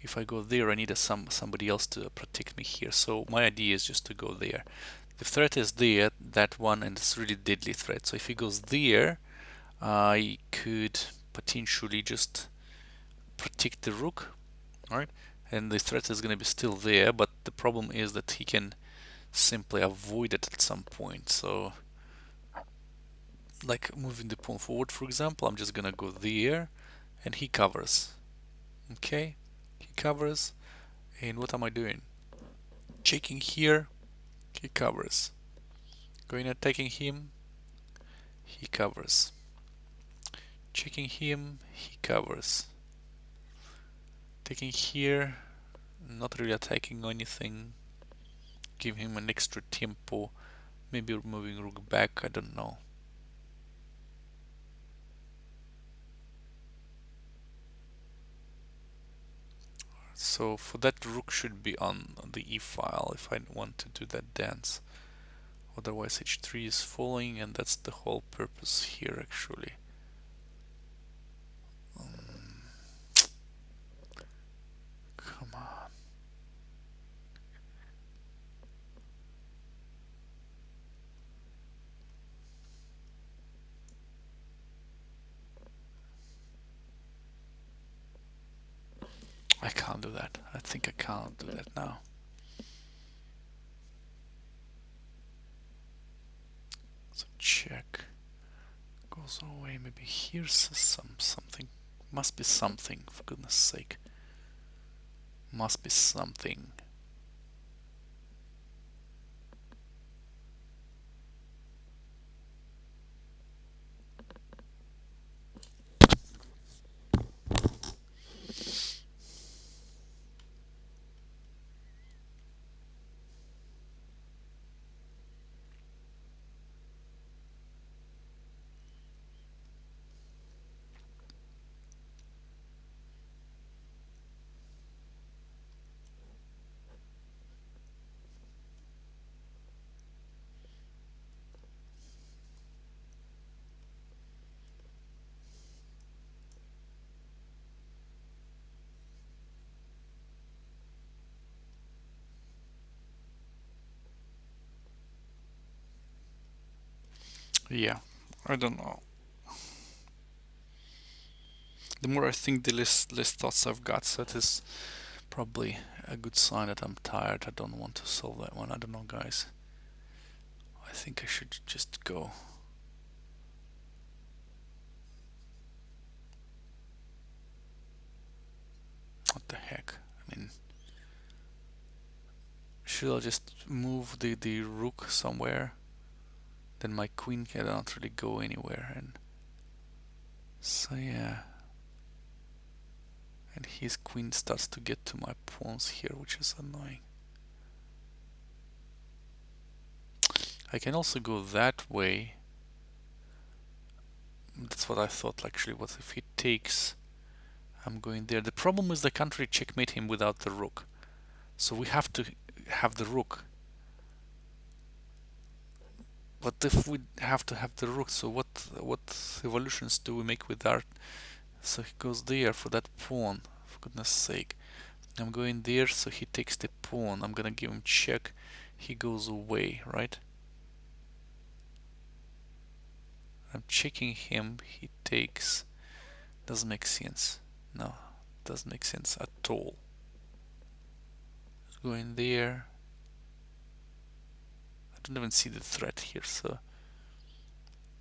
if I go there, I need somebody else to protect me here. So my idea is just to go there. The threat is there, that one, and it's really deadly threat. So if he goes there, I could potentially just protect the rook, right? And the threat is going to be still there, but the problem is that he can simply avoid it at some point. So, like moving the pawn forward, for example, I'm just going to go there, and he covers. Okay, he covers, and what am I doing? Checking here, he covers. Going and attacking him, he covers. Checking him, he covers. Taking here, not really attacking anything. Give him an extra tempo. Maybe moving rook back, I don't know. So for that, rook should be on the e file if I want to do that dance. Otherwise h3 is falling, and that's the whole purpose here actually. Come on. I can't do that. I think I can't do that now. So check. Goes away. Maybe here's something. Must be something, for goodness sake. Must be something. Yeah, I don't know. The more I think, the less thoughts I've got, so it is probably a good sign that I'm tired. I don't want to solve that one. I don't know, guys. I think I should just go. What the heck? I mean, should I just move the rook somewhere? Then my queen cannot really go anywhere, and so yeah. And his queen starts to get to my pawns here, which is annoying. I can also go that way. That's what I thought actually. What if he takes? I'm going there. The problem is the country checkmate him without the rook. So we have to have the rook. But if we have to have the rook, so what evolutions do we make with that? So he goes there for that pawn. For goodness sake. I'm going there, so he takes the pawn. I'm gonna give him check. He goes away, right? I'm checking him. He takes. Doesn't make sense. No, doesn't make sense at all. Going there. I don't even see the threat here, so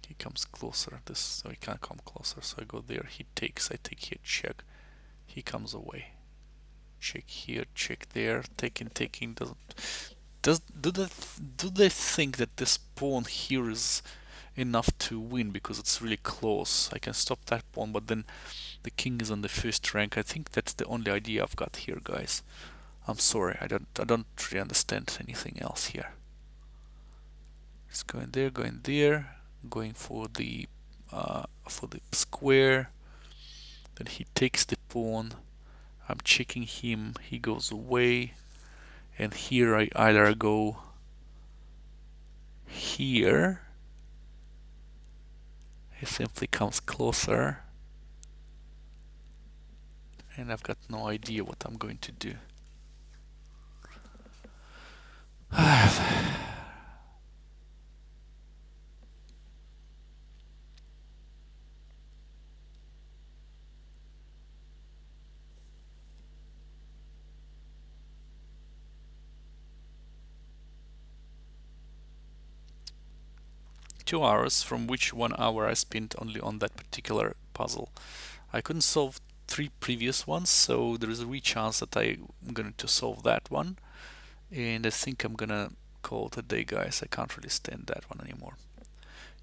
he comes closer. This, so he can't come closer. So I go there. He takes. I take here. Check. He comes away. Check here. Check there. Taking. Doesn't. Do they think that this pawn here is enough to win because it's really close? I can stop that pawn, but then the king is on the first rank. I think that's the only idea I've got here, guys. I'm sorry. I don't really understand anything else here. It's going there, going for the square. Then he takes the pawn. I'm checking him. He goes away, and here I either go here. He simply comes closer, and I've got no idea what I'm going to do. 2 hours, from which 1 hour I spent only on that particular puzzle. I couldn't solve 3 previous ones, so there is a chance that I'm going to solve that one. And I think I'm gonna call it a day, guys. I can't really stand that one anymore.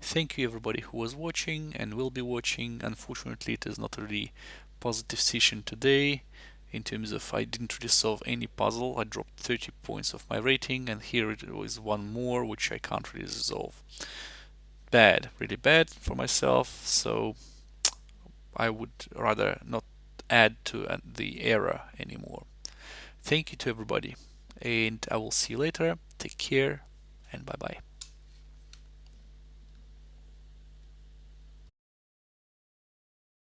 Thank you everybody who was watching and will be watching. Unfortunately, it is not a really positive session today. In terms of, I didn't really solve any puzzle. I dropped 30 points of my rating, and here it was one more which I can't really resolve. Bad, really bad for myself. So I would rather not add to the error anymore. Thank you to everybody, and I will see you later. Take care, and bye bye.